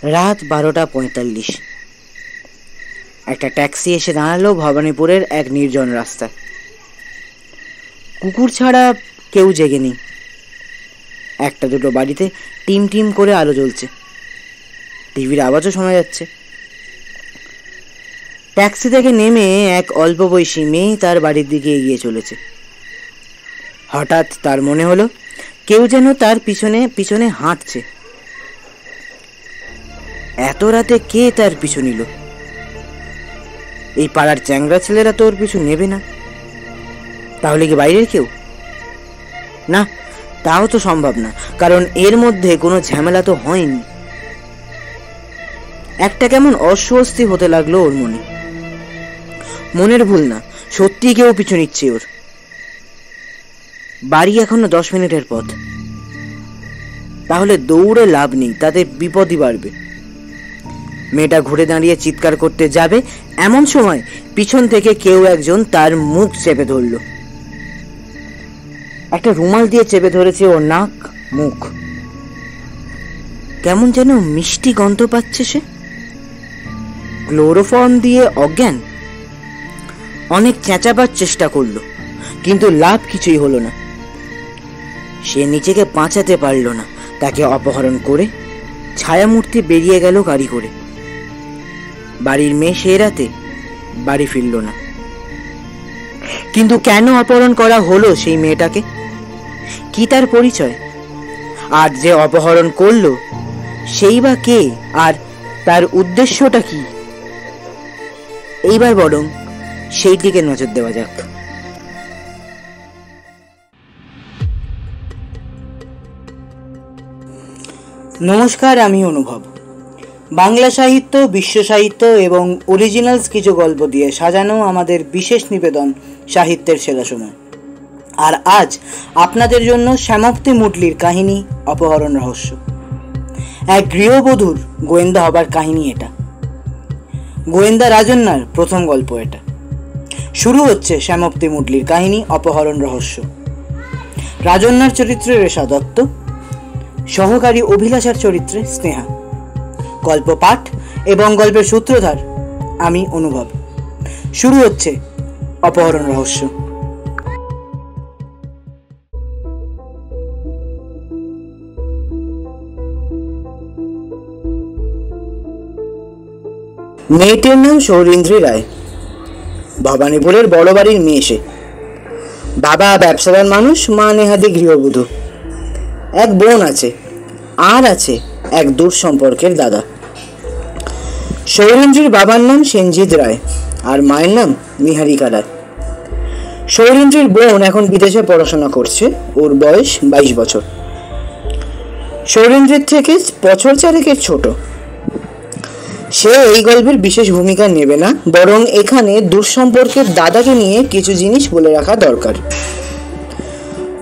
রাত 12:45। একটা ট্যাক্সি এসে দাঁড়ালো ভবানীপুরের এক নির্জন রাস্তায়। কুকুর ছাড়া কেউ জেগে নেই। একটা দুটো বাড়িতে টিম টিম করে আলো জ্বলছে, টিভির আওয়াজও শোনা যাচ্ছে। ট্যাক্সি থেকে নেমে এক অল্প বয়সী মেয়ে তার বাড়ির দিকে এগিয়ে চলেছে। হঠাৎ তার মনে হলো কেউ যেন তার পিছনে পিছনে হাঁটছে। এত রাতে কে তার পিছু নিল? এই পাড়ার চ্যাংড়া ছেলেরা তো ওর পিছু নেবে না। তাহলে কি বাইরের কেউ? না, তাও তো সম্ভব না, কারণ এর মধ্যে কোনো ঝামেলা তো হয়নি। একটা কেমন অস্বস্তি হতে লাগলো ওর মনে। মনের ভুল না, সত্যি কেউ পিছু নিচ্ছে ওর। বাড়ি এখনো 10 মিনিটের পথ। তাহলে দৌড়ে লাভ নেই, তাতে বিপদই বাড়বে। মেয়েটা ঘুরে দাঁড়িয়ে চিৎকার করতে যাবে, এমন সময় পিছন থেকে কেউ একজন তার মুখ চেপে ধরল। একটা রুমাল দিয়ে চেপে ধরেছে ওর নাক মুখ। কেমন যেন মিষ্টি গন্ধ পাচ্ছে সে। ক্লোরোফর্ম দিয়ে অজ্ঞান। অনেক চেঁচাবার চেষ্টা করলো, কিন্তু লাভ কিছুই হলো না। সে নিজেকে বাঁচাতে পারল না। তাকে অপহরণ করে ছায়ামূর্তি বেরিয়ে গেল গাড়ি করে। বাড়ির মেয়ে সে রাতে বাড়ি ফিরল না। কিন্তু কেন অপহরণ করা হলো সেই মেয়েটাকে? কি তার পরিচয়? আর যে অপহরণ করলো সেই বা কে, আর তার উদ্দেশ্যটা কি? এইবার বরং সেই দিকে নজর দেওয়া যাক। নমস্কার, আমি অনুভব। বাংলা সাহিত্য, বিশ্ব সাহিত্য এবং অরিজিনালস কিছু গল্প দিয়ে সাজানো আমাদের বিশেষ নিবেদন সাহিত্যের সেরা সময়। আর আজ আপনাদের জন্য শ্যামপ্তি মুডলির কাহিনী অপহরণ রহস্য। এক গৃহবধূর গোয়েন্দা হবার কাহিনী এটা। গোয়েন্দা রাজন্যার প্রথম গল্প এটা। শুরু হচ্ছে শ্যামপ্তি মুডলির কাহিনী অপহরণ রহস্য। রাজন্যার চরিত্রে রেশা দত্ত, সহকারী অভিলাষার চরিত্রে স্নেহা। গল্প পাঠ এবং গল্পের সূত্রধার আমি অনুভব। শুরু হচ্ছে অপহরণ রহস্য। মেয়েটির নাম সৌরিন্দ্রী রায়। ভবানীপুরের বড় বাড়ির মেয়ে সে। বাবা ব্যবসাদার মানুষ, মা নেহাদি গৃহবধূ। এক বোন আছে, আর আছে এক দূর সম্পর্কের দাদা। সৌরিন্দ্রীর বাবার নাম সেনজিৎ রায় আর মায়ের নাম নিহারিকা রায়। সৌরিন্দ্রীর বোন এখন বিদেশে পড়াশোনা করছে। ওর বয়স 22 বছর। সৌরিন্দ্রীর থেকে বছর 4 ছোট। সে এই গল্পের বিশেষ ভূমিকা নেবে না, বরং এখানে দূর সম্পর্কের দাদাকে নিয়ে কিছু জিনিস বলে রাখা দরকার।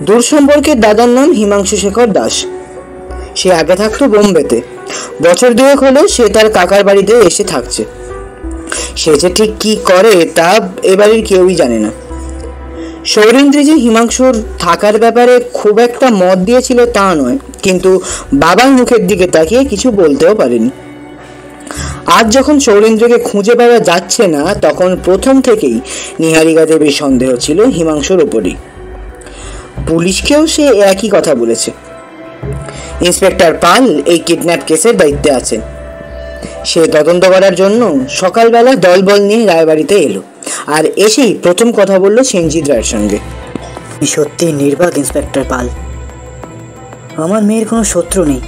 দূর সম্পর্কের দাদার নাম হিমাংশু শেখর দাস। সে আগে থাকতো বোম্বেতে। বছর 2 হলো সে তার কাকার বাড়িতে এসে থাকছে। সে যে ঠিক কি করে তা এবারের কেউই জানে না। সৌরিন্দ্রী যে হিমাংশুর থাকার ব্যাপারে খুব একটা মত দিয়েছিল তা নয়, কিন্তু বাবার মুখের দিকে তাকিয়ে কিছু বলতেও পারেনি। আজ যখন সৌরিন্দ্রকে খুঁজে পাওয়া যাচ্ছে না, তখন প্রথম থেকেই নিহারিকা দেবীর সন্দেহ ছিল হিমাংশুর ওপরই। পুলিশকেও সে একই কথা বলেছে। ইন্সপেক্টর পাল এই কিডন্যাপ কেসের দায়িত্বে আছেন। সে তদন্ত করার জন্য সকালবেলা দলবল নিয়ে রায়বাড়িতে এলো, আর এসেই প্রথম কথা বলল সেনজিৎ রায়ের সঙ্গে। সত্যি নির্বাক ইন্সপেক্টর পাল, আমার মেয়ের কোনো শত্রু নেই।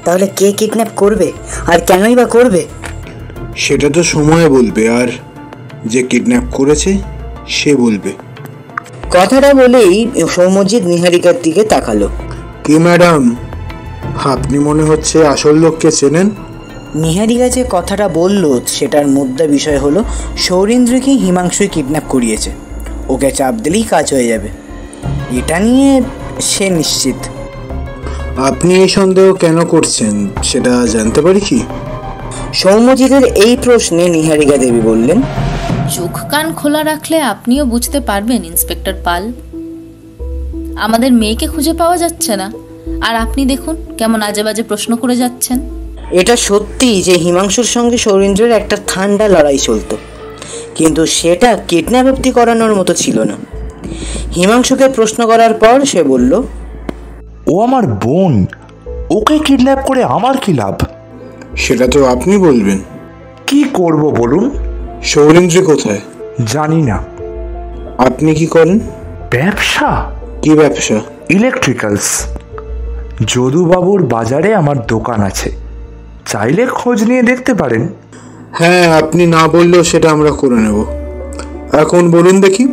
তাহলে কে কিডন্যাপ করবে আর কেনই বা করবে? সেটা তো সময় বলবে, আর যে কিডন্যাপ করেছে সে বলবে। কথাটা বলেই সৌম্যজিৎ নিহারিকার দিকে তাকালো। কি ম্যাডাম, আপনি মনে হচ্ছে আসল লোককে চেনেন? নিহারিকা যে কথাটা বলল সেটার মুদ্রা বিষয় হলো সৌরিন্দ্রকে হিমাংশুই কিডন্যাপ করিয়েছে। ওকে চাপ দিলেই কাজ হয়ে যাবে, এটা নিয়ে সে নিশ্চিত। আপনি এই সন্দেহ কেন করছেন সেটা জানতে পারি কি? সৌম্যজিতের এই প্রশ্নে নিহারিকা দেবী বললেন, চোখ কান খোলা রাখলে আপনিও বুঝতে পারবেন ইন্সপেক্টর পাল। আমাদের মেয়েকে খুঁজে পাওয়া যাচ্ছে না, আর আপনি দেখুন কেমন আজে বাজে প্রশ্ন করে যাচ্ছেন। এটা সত্যি যে হিমাংশুর সঙ্গে সৌরেন্দ্রের একটা ঠান্ডা লড়াই চলতো, কিন্তু সেটা কিডন্যাপ অব্দি করানোর মতো ছিল না। হিমাংশুকে প্রশ্ন করার পর সে বলল, ও আমার বোন, ওকে কিডন্যাপ করে আমার কি লাভ? সেটা তো আপনি বলবেন। কি করব বলুন? সৌরেন্দ্র কোথায়? জানি না। আপনি কি করেন? ব্যবসা? কি ব্যবসা? ইলেকট্রিক্যালস। যদুবাবুর বাজারে আমার দোকান আছে, চাইলে খোঁজ নিয়ে দেখতে পারেন। হ্যাঁ, আপনি না বললেও সেটা আমরা করে নেব। এখন বলুন দেখি,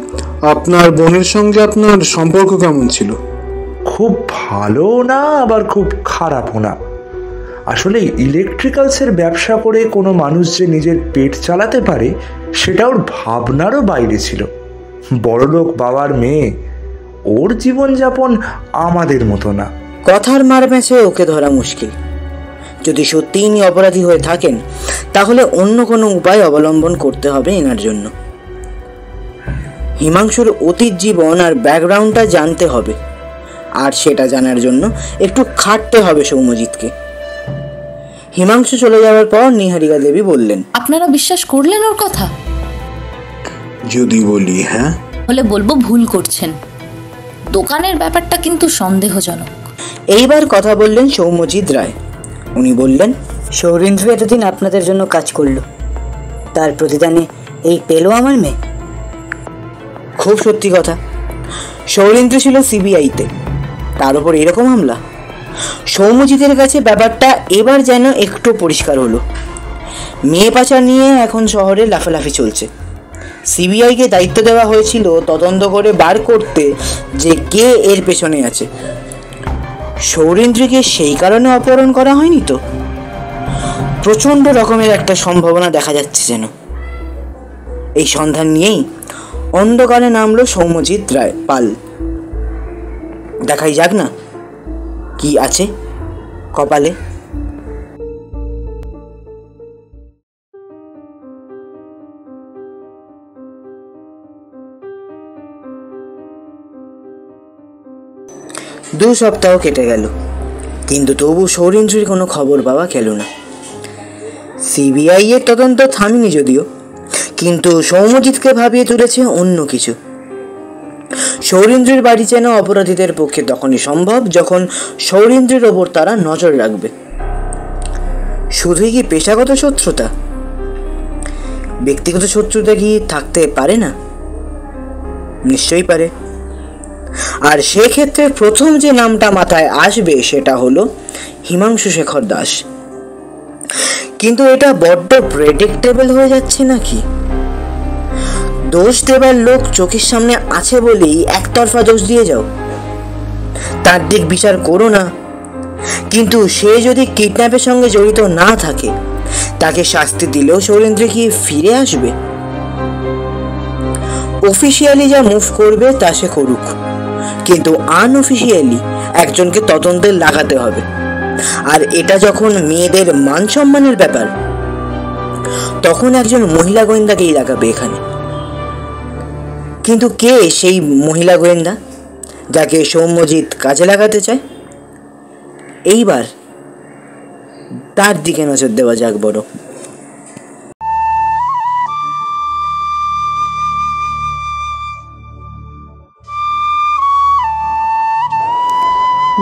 আপনার বোনের সঙ্গে আপনার সম্পর্ক কেমন ছিল? খুব ভালো না, আবার খুব খারাপও না। আসলে ইলেকট্রিক্যালসের ব্যবসা করে কোনো মানুষ যে নিজের পেট চালাতে পারে সেটা ওর ভাবনারও বাইরে ছিল। বড়লোক বাবার মেয়ে, ওর জীবনযাপন আমাদের মতো না। কথার মার ম্যাচে ওকে ধরা মুশকিল। যদি সত্যি ইনি অপরাধী হয়ে থাকেন, তাহলে অন্য কোনো উপায় অবলম্বন করতে হবে এনার জন্য। হিমাংশুর অতীত জীবন আর ব্যাকগ্রাউন্ডটা জানতে হবে, আর সেটা জানার জন্য একটু খাটতে হবে সৌম্যজিৎকে। হিমাংশু চলে যাওয়ার পর নিহারিকা দেবী বললেন, আপনারা বিশ্বাস করলেন ওর কথা? যদি বলি হ্যাঁ, হলে বলবো ভুল করছেন। দোকানের ব্যাপারটা কিন্তু সন্দেহজনক। এইবার কথা বললেন সৌম্যজিৎ রায়। উনি বললেন, সৌরেন্দ্র এতদিন আপনাদের জন্য কাজ করলো, তার প্রতিদানে এই পেলো আমার মেয়ে। খুব সত্যি কথা। সৌরেন্দ্র ছিল সিবিআইতে, তার উপর এরকম হামলা। সৌম্যজিতের কাছে ব্যাপারটা এবার যেন একটু পরিষ্কার হলো। মেয়ে পাচার নিয়ে এখন শহরে লাফালাফি চলছে। সিবিআইকে দায়িত্ব দেওয়া হয়েছিল তদন্ত করে বার করতে যে কে এর পেছনে আছে। সৌরেন্দ্রকে সেই কারণে অপহরণ করা হয়নি তো? প্রচণ্ড রকমের একটা সম্ভাবনা দেখা যাচ্ছে যেন। এই সন্ধান নিয়েই অন্ধকারে নামলো সৌম্যজিৎ রায় পাল। দেখাই যাক না কি আছে কপালে। দু সপ্তাহ কেটে গেল, কিন্তু তবু সৌরেন্দ্রের কোনো খবর পাওয়া গেল না। সিবিআই এর তদন্ত থামেনি যদিও, কিন্তু সৌম্যজিৎকে ভাবিয়ে তুলেছে অন্য কিছু। সৌরেন্দ্রের বাড়ি চেনা অপরাধীদের পক্ষে তখনই সম্ভব যখন সৌরেন্দ্রের ওপর তারা নজর রাখবে। শুধুই কি পেশাগত শত্রুতা? ব্যক্তিগত শত্রুতা কি থাকতে পারে না? নিশ্চয়ই পারে। আর সেক্ষেত্রে প্রথম যে নামটা মাথায় আসবে সেটা হলো হিমাংশু শেখর দাস। কিন্তু এটা বড্ড প্রেডিক্টেবল হয়ে যাচ্ছে নাকি? দোষ দেবার লোক চোখের সামনে আছে বলেই একতরফা দোষ দিয়ে যাও, তার দিক বিচার করো না। কিন্তু সে যদি কিডন্যাপের সঙ্গে জড়িত না থাকে, তাকে শাস্তি দিলেও সৌরেন্দ্র কি ফিরে আসবে? অফিসিয়ালি যা মুভ করবে তা সে করুক, কিন্তু আনঅফিসিয়ালি একজনকে তদন্তে লাগাতে হবে। আর এটা যখন মেয়েদের মান সম্মানের ব্যাপার, তখন একজন মহিলা গোয়েন্দাকেই লাগাবে এখানে। কিন্তু কে সেই মহিলা গোয়েন্দা যাকে সৌম্যজিৎ কাজে লাগাতে চায়? এইবার তার দিকে নজর দেওয়া যাক বড়।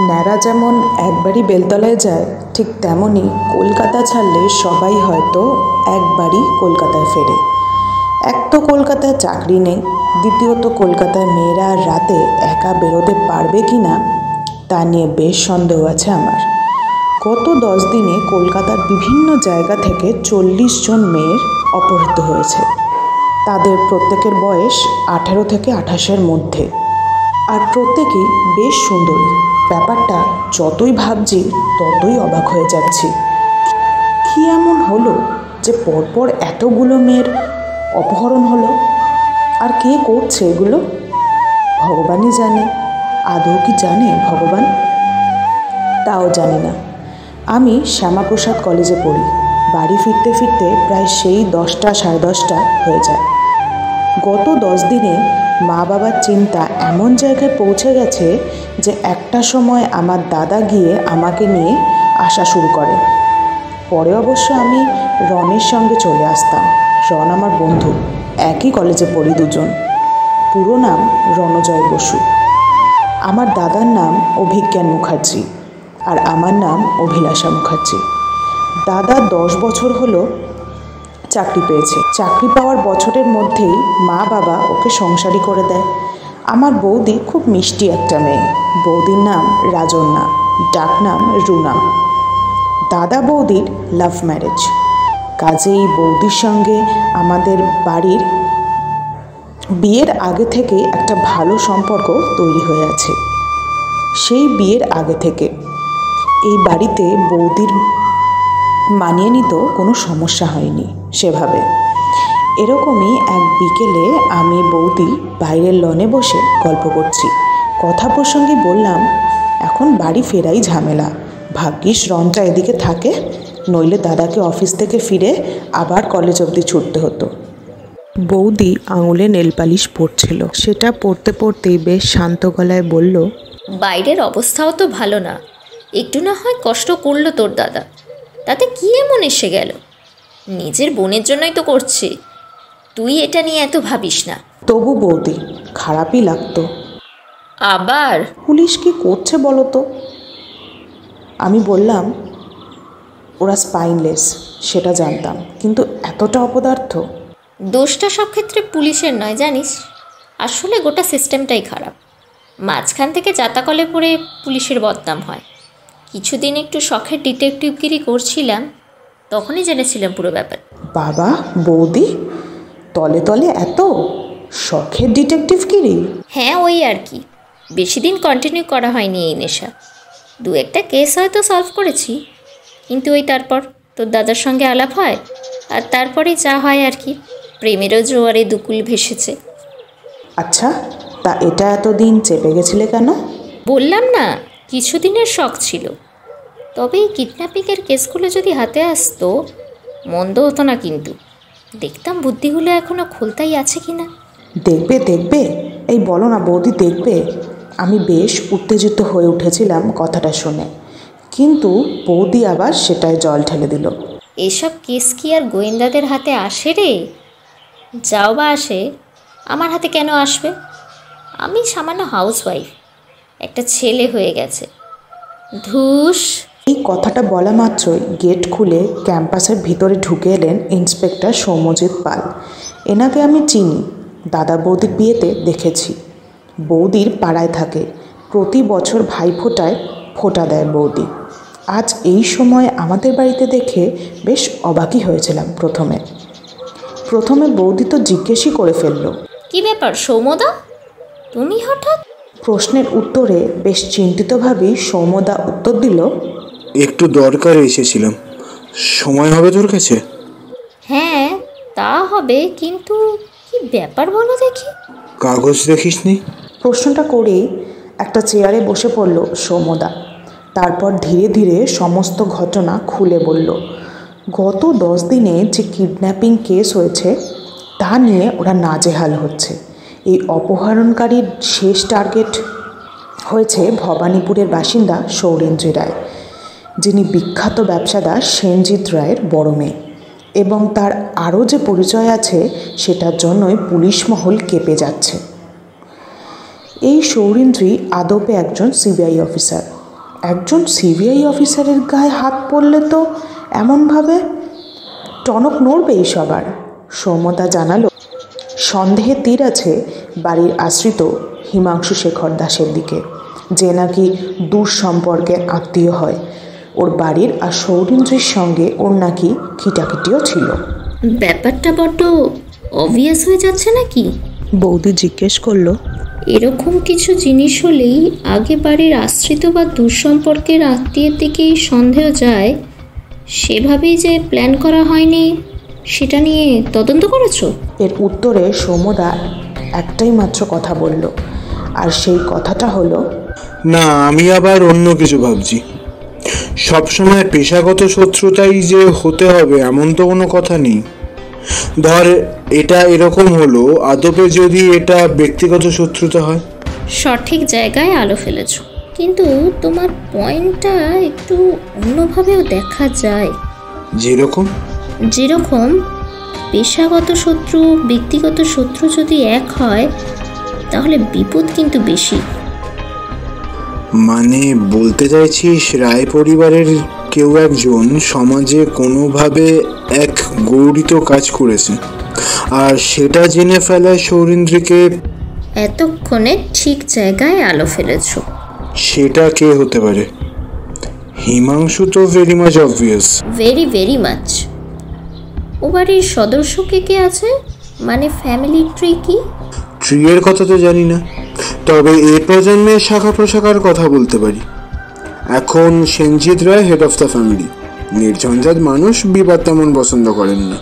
ন্যাড়া যেমন একবারই বেলতলায় যায়, ঠিক তেমনই কলকাতা ছাড়লে সবাই হয়তো একবারই কলকাতায় ফেরে। এক তো কলকাতায় চাকরি নেই, দ্বিতীয়ত কলকাতায় মেয়েরা রাতে একা বেরোতে পারবে কি না তা নিয়ে বেশ সন্দেহ আছে আমার। গত 10 দিনে কলকাতার বিভিন্ন জায়গা থেকে 40 জন মেয়ের অপহৃত হয়েছে। তাদের প্রত্যেকের বয়স 18 থেকে 28-এর মধ্যে, আর প্রত্যেকেই বেশ সুন্দরী। ব্যাপারটা যতই ভাবছি ততই অবাক হয়ে যাচ্ছি। কি এমন হলো যে পরপর এতগুলো মেয়ের অপহরণ হলো? আর কে করছে এগুলো? ভগবানই জানে। আদৌ কি জানে ভগবান? তাও জানি না। আমি শ্যামাপ্রসাদ কলেজে পড়ি। বাড়ি ফিরতে ফিরতে প্রায় সেই 10টা সাড়ে 10টা হয়ে যায়। গত 10 দিনে মা বাবার চিন্তা এমন জায়গায় পৌঁছে গেছে যে একটা সময় আমার দাদা গিয়ে আমাকে নিয়ে আসা শুরু করে। পরে অবশ্য আমি রনের সঙ্গে চলে আসতাম। রন আমার বন্ধু, একই কলেজে পড়ি দুজন। পুরো নাম রণজয় বসু। আমার দাদার নাম অভিজ্ঞান মুখার্জি আর আমার নাম অভিলাষা মুখার্জি। দাদা 10 বছর হলো চাকরি পেয়েছে। চাকরি পাওয়ার বছরের মধ্যেই মা বাবা ওকে সংসারী করে দেয়। আমার বৌদি খুব মিষ্টি একটা মেয়ে। বৌদির নাম রাজন্যা, ডাক নাম রুনা। দাদা বৌদির লাভ ম্যারেজ, কাজেই বৌদির সঙ্গে আমাদের বাড়ির বিয়ের আগে থেকে একটা ভালো সম্পর্ক তৈরি হয়ে আছে। সেই বিয়ের আগে থেকে এই বাড়িতে বৌদির মানিয়ে নিত কোনো সমস্যা হয়নি সেভাবে। এরকমই এক বিকেলে আমি বৌদি বাইরের লনে বসে গল্প করছি। কথা প্রসঙ্গে বললাম, এখন বাড়ি ফেরাই ঝামেলা। ভাগ্যিস রনটা এদিকে থাকে, নইলে দাদাকে অফিস থেকে ফিরে আবার কলেজ অবধি ছুটতে হতো। বৌদি আঙুলে নেল পালিশ পরছিল। সেটা পরতে পরতেই বেশ শান্ত গলায় বলল, বাইরের অবস্থাও তো ভালো না, একটু না হয় কষ্ট করলো তোর দাদা, তাতে কি এমন এসে গেল? নিজের বোনের জন্যই তো করছে, তুই এটা নিয়ে এত ভাবিস না। তবু বৌদি খারাপই লাগতো। আবার পুলিশ কি করছে বলো তো? আমি বললাম, ওরা স্পাইনলেস সেটা জানতাম, কিন্তু এতটা অপদার্থ। দোষটা সব ক্ষেত্রে পুলিশের নয় জানিস, আসলে গোটা সিস্টেমটাই খারাপ। মাঝখান থেকে জাতাকলে পড়ে পুলিশের বদনাম হয়। কিছুদিন একটু শখের ডিটেকটিভগিরি করছিলাম, তখনই জেনেছিলাম পুরো ব্যাপার। বাবা, বৌদি তলে তলে এত শখের ডিটেকটিভগিরি? হ্যাঁ, ওই আর কি, বেশি দিন কন্টিনিউ করা হয়নি এই নেশা। 2-1টা কেস হয়তো সলভ করেছি, কিন্তু ওই তারপর তোর দাদার সঙ্গে আলাপ হয়, আর তারপরে যা হয় আর কি, প্রেমেরও জোয়ারে দুকুল ভেসেছে। আচ্ছা, তা এটা এতদিন চেপে গেছিলে কেন? বললাম না, কিছুদিনের শখ ছিল। তবে এই কিডন্যাপিংয়ের কেসগুলো যদি হাতে আসতো মন্দ হতো না, কিন্তু দেখতাম বুদ্ধিগুলো এখনও খোলতাই আছে কি না। দেখবে দেখবে, এই বলো না বৌদি, দেখবে। আমি বেশ উত্তেজিত হয়ে উঠেছিলাম কথাটা শুনে, কিন্তু বৌদি আবার সেটায় জল ঢেলে দিল। এসব কেস কি আর গোয়েন্দাদের হাতে আসে রে? যাও বা আসে, আমার হাতে কেন আসবে? আমি সামান্য হাউসওয়াইফ, একটা ছেলে হয়ে গেছে। ধুস। এই কথাটা বলা মাত্রই গেট খুলে ক্যাম্পাসের ভিতরে ঢুকে এলেন ইন্সপেক্টর সৌম্যজিৎ পাল। এনাকে আমি চিনি, দাদা বৌদির বিয়েতে দেখেছি। বৌদির পাড়ায় থাকে, প্রতি বছর ভাইফোঁটায় ফোঁটা দেয় বৌদি। আজ এই সময় আমাদের বাড়িতে দেখে বেশ অবাকই হয়েছিলাম। প্রথমে বৌদি তো জিজ্ঞেসই করে ফেলল, কি ব্যাপার সৌম্যদা, তুমি হঠাৎ? প্রশ্নের উত্তরে বেশ চিন্তিতভাবেই সৌম্যদা উত্তর দিল, একটু দরকারে এসেছিলাম। সময় হবে তোর কাছে? হ্যাঁ তা হবে, কিন্তু কি ব্যাপার বলো দেখি। কাগজ দেখিসনি? প্রশ্নটা করেই একটা চেয়ারে বসে পড়ল সৌম্যদা। তারপর ধীরে ধীরে সমস্ত ঘটনা খুলে বলল। গত 10 দিনে যে কিডন্যাপিং কেস হয়েছে তা নিয়ে ওরা নাজেহাল হচ্ছে। এই অপহরণকারীর শেষ টার্গেট হয়েছে ভবানীপুরের বাসিন্দা সৌরেন্দ্র রায়, যিনি বিখ্যাত ব্যবসাদার সেনজিৎ রায়ের বড় মেয়ে, এবং তার আরও যে পরিচয় আছে সেটার জন্যই পুলিশ মহল কেঁপে যাচ্ছে। এই সৌরেন্দ্রী আদপে একজন সিবিআই অফিসার। একজন সিবিআই অফিসারের গায়ে হাত পড়লে তো এমনভাবে টনক নড়বেই সবার। সৌম্যদা জানালো, সন্দেহে তীর আছে বাড়ির আশ্রিত হিমাংশু শেখর দাসের দিকে, যে নাকি দূর সম্পর্কের আত্মীয় হয় ওর বাড়ির, আর সৌরেন্দ্রীর সঙ্গে ওর নাকি খিটাখিটিও ছিল। ব্যাপারটা বড্ড অবভিয়াস হয়ে যাচ্ছে নাকি? বৌদি জিজ্ঞেস করলো, এরকম কিছু জিনিস হলেই আগে বাড়ির আশ্রিত বা দুঃসম্পর্কের আত্মীয়ের দিকেই সন্দেহ যায়, সেভাবেই যে প্ল্যান করা হয়নি সেটা নিয়ে তদন্ত করেছো? এর উত্তরে সৌম্যদা একটাই মাত্র কথা বলল, আর সেই কথাটা হলো, না, আমি আবার অন্য কিছু ভাবছি। সবসময় পেশাগত শত্রুতাই যে হতে হবে এমন তো কোনো কথা নেই। ধর এটা এরকম হলো, আদপে যদি এটা ব্যক্তিগত শত্রুতা হয়। সঠিক জায়গায় আলো ফেলেছ, কিন্তু তোমার পয়েন্টটা একটু অন্যভাবেও দেখা যায়। যেরকম পেশাগত শত্রু ব্যক্তিগত শত্রু যদি এক হয় তাহলে বিপদ কিন্তু বেশি। মানে বলতে চাইছিস রায় পরিবারের কেউ একজন সমাজে কোনোভাবে এক গৌরিত কাজ করেছে, আর সেটা জেনে ফেলায় সৌরিন্দ্রীকে। এতক্ষণে ঠিক জায়গায় আলো ফেলেছ। সেটা কে হতে পারে? হিমাংশু তো very much obvious. Very much. ও বাড়ির সদস্য কে আছে, মানে ফ্যামিলি ট্রি কি? ট্রিয়ের কথা তো জানি না, তবে এ প্রজন্মের শাখা প্রশাখার কথা বলতে পারি। এখন সেনজিৎ রায় হেড অফ দ্য ফ্যামিলি, নির্ঝঞ্ঝাট মানুষ, বিবাদ তেমন পছন্দ করেন না।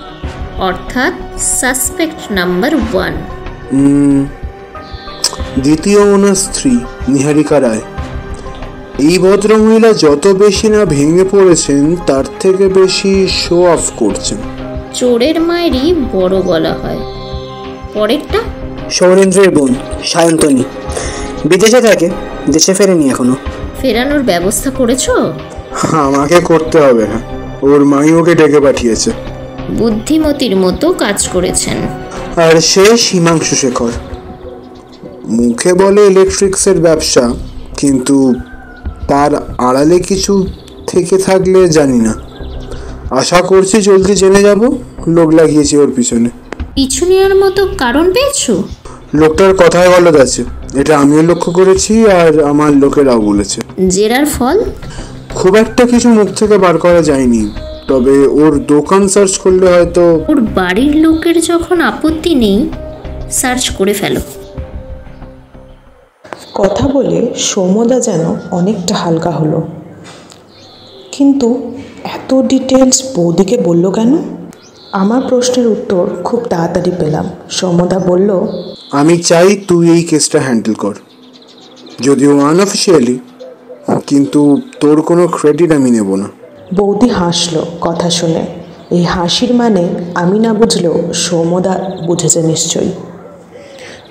অর্থাৎ সাসপেক্ট নাম্বার 1। দ্বিতীয় ওনার স্ত্রী নিহারিকা রায়। এই ভদ্রমহিলা যত বেশি না ভেঙে পড়েছেন তার থেকে বেশি শো অফ করছেন। চোরের মায়েরই বড় গলা হয়। পরেরটা সৌরেন্দ্রের বোন সায়ন্তনী, বিদেশে থাকে, দেশে ফেরেনি এখনো। ফেরানোর ব্যবস্থা করেছো? আমাকে করতে হবে, হ্যাঁ। ওর মাই ওকে ডেকে পাঠিয়েছে। বুদ্ধিমতির মতো কাজ করেছেন। আর শেষ হিমাংশু শেখর, মুখে বলে ইলেকট্রিক্সের ব্যবসা, কিন্তু তার আড়ালে কিছু থেকে থাকলে জানি না। আশা করছি জলদি জেনে যাব। লোক লাগিয়েছি ওর পিছনে। পিছু নেওয়ার মতো কারণ পেয়েছো? লোকটার কথায় গলদ আছে, এটা আমিও লক্ষ্য করেছি, আর আমার লোকেরাও বলেছে। জেরার ফল? খুব একটা কিছু মুখ থেকে বার করা যায়নি, তবে ওর দোকান সার্চ করলে হয়তো। ওর বাড়ির লোকের যখন আপত্তি নেই, সার্চ করে ফেলো। কথা বলে সৌম্যদা যেন অনেকটা হালকা হলো। কিন্তু এত ডিটেলস বৌদিকে বলল কেন? আমার প্রশ্নের উত্তর খুব তাড়াতাড়ি পেলাম। সৌম্যদা বলল, আমি চাই তুই এই কেসটা হ্যান্ডেল কর, যদিও আনঅফিসিয়ালি, কিন্তু তোর কোনো ক্রেডিট আমি নেব না। বৌদি হাসলো কথা শুনে। এই হাসির মানে আমি না বুঝলেও সৌম্যদা বুঝেছে নিশ্চয়ই।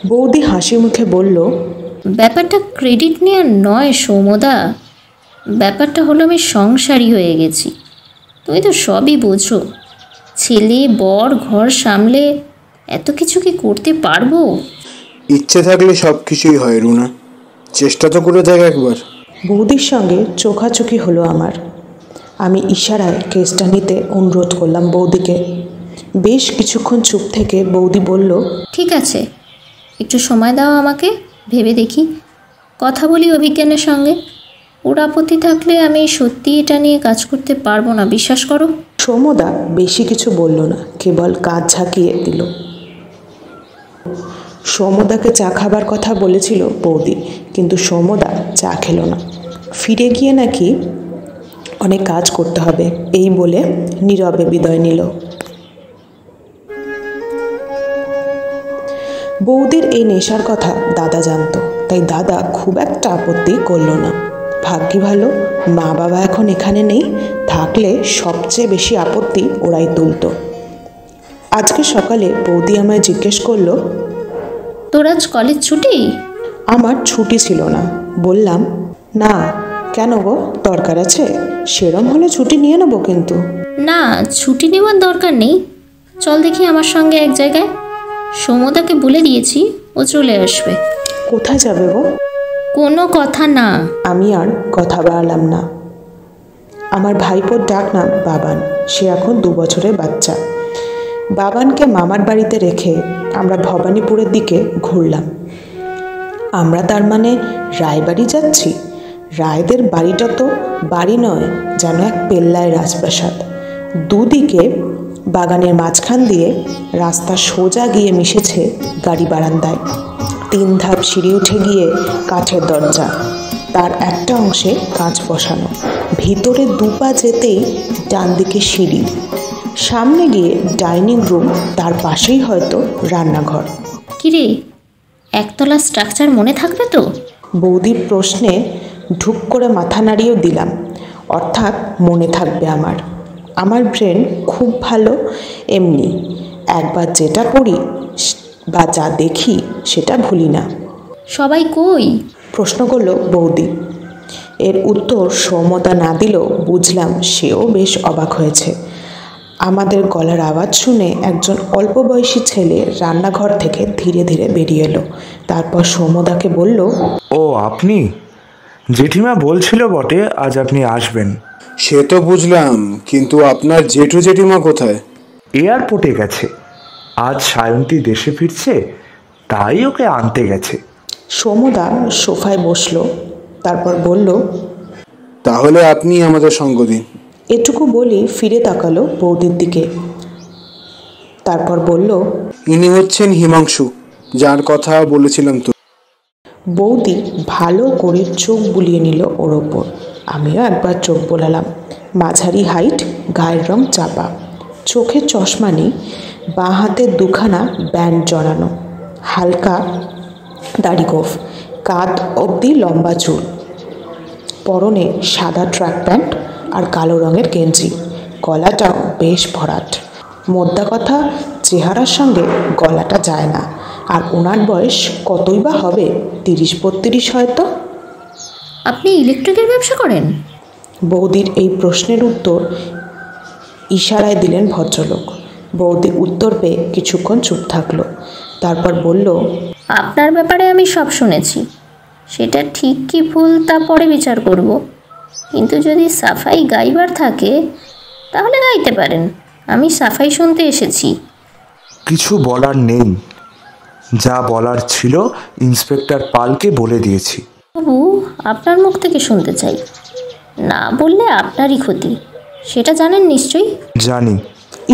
বৌদি হাসি মুখে বলল, ব্যাপারটা ক্রেডিট নেওয়ার নয় সৌমদা, ব্যাপারটা হলো আমি সংসারী হয়ে গেছি। তুমি তো সবই বোঝো। ছেলে বর ঘর সামলে এত কিছু কি করতে পারবো? ইচ্ছে থাকলে সব কিছুই হয় রুনা, চেষ্টা তো করে দেখ একবার। বৌদির সঙ্গে চোখাচোখি হলো আমার। আমি ইশারায় কেসটা নিতে অনুরোধ করলাম বৌদিকে। বেশ কিছুক্ষণ চুপ থেকে বৌদি বলল, ঠিক আছে, একটু সময় দাও আমাকে, ভেবে দেখি, কথা বলি অভিজ্ঞানের সঙ্গে। ওর আপত্তি থাকলে আমি সত্যি এটা নিয়ে কাজ করতে পারবো না, বিশ্বাস করো। সৌম্যদা বেশি কিছু বলল না, কেবল কাজ ঝাঁকিয়ে দিল। সৌম্যদাকে চা খাবার কথা বলেছিল বৌদি, কিন্তু সৌম্যদা চা খেলো না। ফিরে গিয়ে নাকি অনেক কাজ করতে হবে এই বলে নীরবে বিদায় নিল। বৌদির এই নেশার কথা দাদা জানতো, তাই দাদা খুব একটা আপত্তি করলো না। ভাগ্যি ভালো মা বাবা এখন এখানে নেই, থাকলে সবচেয়ে বেশি আপত্তি ওরাই তুলতো। আজকে সকালে বৌদি আমায় জিজ্ঞেস করলো, তোর আজ কলেজ ছুটি? আমার ছুটি ছিল না। বললাম, না। কেন গো, দরকার আছে? সেরম হলে ছুটি নিয়ে নেবো। কিন্তু না, ছুটি নেওয়ার দরকার নেই, চল দেখি আমার সঙ্গে এক জায়গায়। সৌমদাকে বলে দিয়েছি, ও চলে আসবে। কোথায় যাবে গো? কোনো কথা না। আমি আর কথা বাড়ালাম না। আমার ভাইপোর ডাক নাম বাবান। সে এখন 2 বছরের বাচ্চা। বাবানকে মামার বাড়িতে রেখে আমরা ভবানীপুরের দিকে ঘুরলাম। আমরা তার মানে রায়বাড়ি যাচ্ছি? রায়দের বাড়িটা তো বাড়ি নয়, যেন এক পেল্লায় রাজপ্রাসাদ। দুদিকে বাগানের মাঝখান দিয়ে রাস্তা সোজা গিয়ে মিশেছে গাড়ি বারান্দায়। 3 ধাপ সিঁড়ি উঠে গিয়ে কাঠের দরজা, তার একটা অংশে কাঁচ বসানো। ভিতরে 2 পা যেতেই ডান দিকে সিঁড়ি, সামনে গিয়ে ডাইনিং রুম, তার পাশেই হয়তো রান্নাঘর। কিরে, একতলা স্ট্রাকচার মনে থাকবে তো? বৌদির প্রশ্নে ঢুক করে মাথা নাড়িয়েও দিলাম। অর্থাৎ মনে থাকবে আমার। আমার ব্রেন খুব ভালো এমনি, একবার যেটা পড়ি বা যা দেখি সেটা ভুলি না। সবাই কই? প্রশ্ন করলো বৌদি। এর উত্তর সৌম্যদা না দিলেও বুঝলাম সেও বেশ অবাক হয়েছে। আমাদের গলার আওয়াজ শুনে একজন অল্প বয়সী ছেলে রান্নাঘর থেকে ধীরে ধীরে বেরিয়ে এলো। তারপর সৌমদাকে বলল, ও আপনি? জেঠিমা বলছিল বটে আজ আপনি আসবেন। সে তো বুঝলাম, কিন্তু আপনার জেঠু জেঠিমা কোথায়? এয়ারপোর্টে গেছে। আজ সায়ন্তী দেশে ফিরছে, তাই ওকে আনতে গেছে। সৌমদা সোফায় বসলো, তারপর বলল, তাহলে আপনি আমাদের সঙ্গ দিন। এটুকু বলি ফিরে তাকালো বৌদির দিকে, তারপর বলল, ইনি হচ্ছেন হিমাংশু, যার কথা বলেছিলাম তো। বৌদি ভালো করে চোখ বুলিয়ে নিল ওর ওপর। আমিও একবার চোখ বোলালাম। মাঝারি হাইট, গায়ের রং চাপা, চোখে চশমা নেই, বাঁ হাতে দুখানা ব্যান্ড জড়ানো, হালকা দাড়ি গোঁফ, কাঁধ অবধি লম্বা চুল, পরনে সাদা ট্র্যাক প্যান্ট আর কালো রঙের গেঞ্জি, গলাটাও বেশ ভরাট। মোদ্দা কথা, চেহারার সঙ্গে গলাটা যায় না। আর ওনার বয়স কতই বা হবে, 30-32 হয়তো। আপনি ইলেকট্রিকের ব্যবসা করেন? বৌদির এই প্রশ্নের উত্তর ইশারায় দিলেন ভদ্রলোক। বৌদি উত্তর পেয়ে কিছুক্ষণ চুপ থাকলো, তারপর বলল, আপনার ব্যাপারে আমি সব শুনেছি, সেটা ঠিক কি ভুল তা পরে বিচার করব। কিন্তু যদি সাফাই গাইবার থাকে তাহলে গাইতে পারেন, আমি সাফাই শুনতে এসেছি। কিছু বলার নেই, যা বলার ছিল ইন্সপেক্টর পালকে বলে দিয়েছি। বাবু, আপনার মুখ থেকে শুনতে চাই, না বললে আপনারই ক্ষতি, সেটা জানেন নিশ্চয়ই। জানি।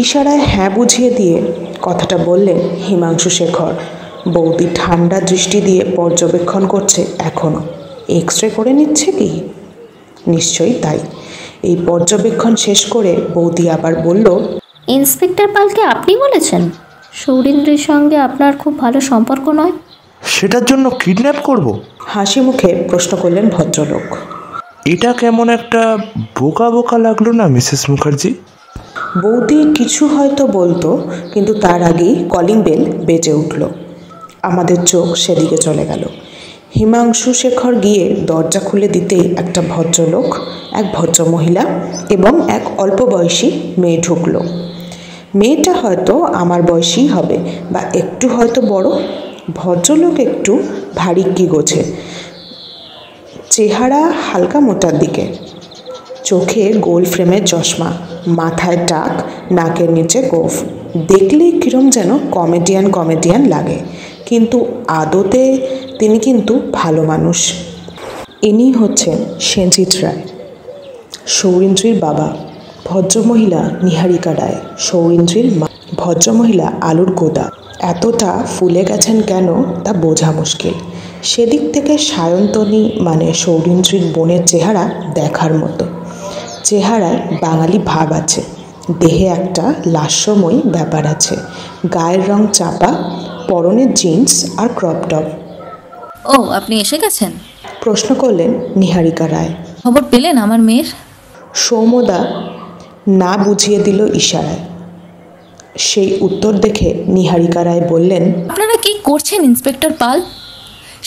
ইশারায় হ্যাঁ বুঝিয়ে দিয়ে কথাটা বললেন হিমাংশু শেখর। বৌদি ঠান্ডা দৃষ্টি দিয়ে পর্যবেক্ষণ করছে এখনও। এক্স-রে করে নিচ্ছে কি? নিশ্চয়ই তাই। এই পর্যবেক্ষণ শেষ করে বৌদি আবার বলল, ইন্সপেক্টর পালকে আপনি বলেছেন সৌরিন্দ্রের সঙ্গে আপনার খুব ভালো সম্পর্ক নয়? সেটার জন্য কিডন্যাপ করব? হাসি মুখে প্রশ্ন করলেন ভদ্রলোক। এটা কেমন একটা বোকা বোকা লাগলো না মিসেস মুখার্জি? বৌদি কিছু হয়তো বলতো, কিন্তু তার আগেই কলিং বেল বেজে উঠল। আমাদের চোখ সেদিকে চলে গেল। হিমাংশু শেখর গিয়ে দরজা খুলে দিতেই একটা ভদ্রলোক, এক ভদ্রমহিলা এবং এক অল্প বয়সী মেয়ে ঢুকলো। মেয়েটা হয়তো আমার বয়সী হবে বা একটু হয়তো বড়। ভদ্রলোক একটু ভারী কি গোছে, চেহারা হালকা মোটার দিকে, চোখে গোল ফ্রেমের চশমা, মাথায় টাক, নাকের নিচে গোঁফ। দেখলেই কিরম যেন কমেডিয়ান লাগে, কিন্তু আদতে তিনি কিন্তু ভালো মানুষ। ইনি হচ্ছেন সেনজিৎ রায়, সৌরিন্দ্রির বাবা। ভদ্রমহিলা নিহারিকা রায়, সৌরিন্দ্রির মা। ভদ্রমহিলা আলুর গোদা। এতটা ফুলে গেছেন কেন তা বোঝা মুশকিল। সেদিক থেকে সায়ন্তনী মানে সৌরিন্দ্রির বোনের চেহারা দেখার মতো। চেহারায় বাঙালি ভাব আছে, দেহে একটা লাস্যময়ী ব্যাপার আছে, গায়ের রং চাপা, পরনে জিন্স আর ক্রপ টপ। ও, আপনি এসে গেছেন? প্রশ্ন করলেন নিহারিকা রায়। খবর পেলেন আমার মেয়ের? সৌমদা না বুঝিয়ে দিল ইশারায়। সেই উত্তর দেখে নিহারিকা রায় বললেন, আপনারা কি করছেন ইন্সপেক্টর পাল?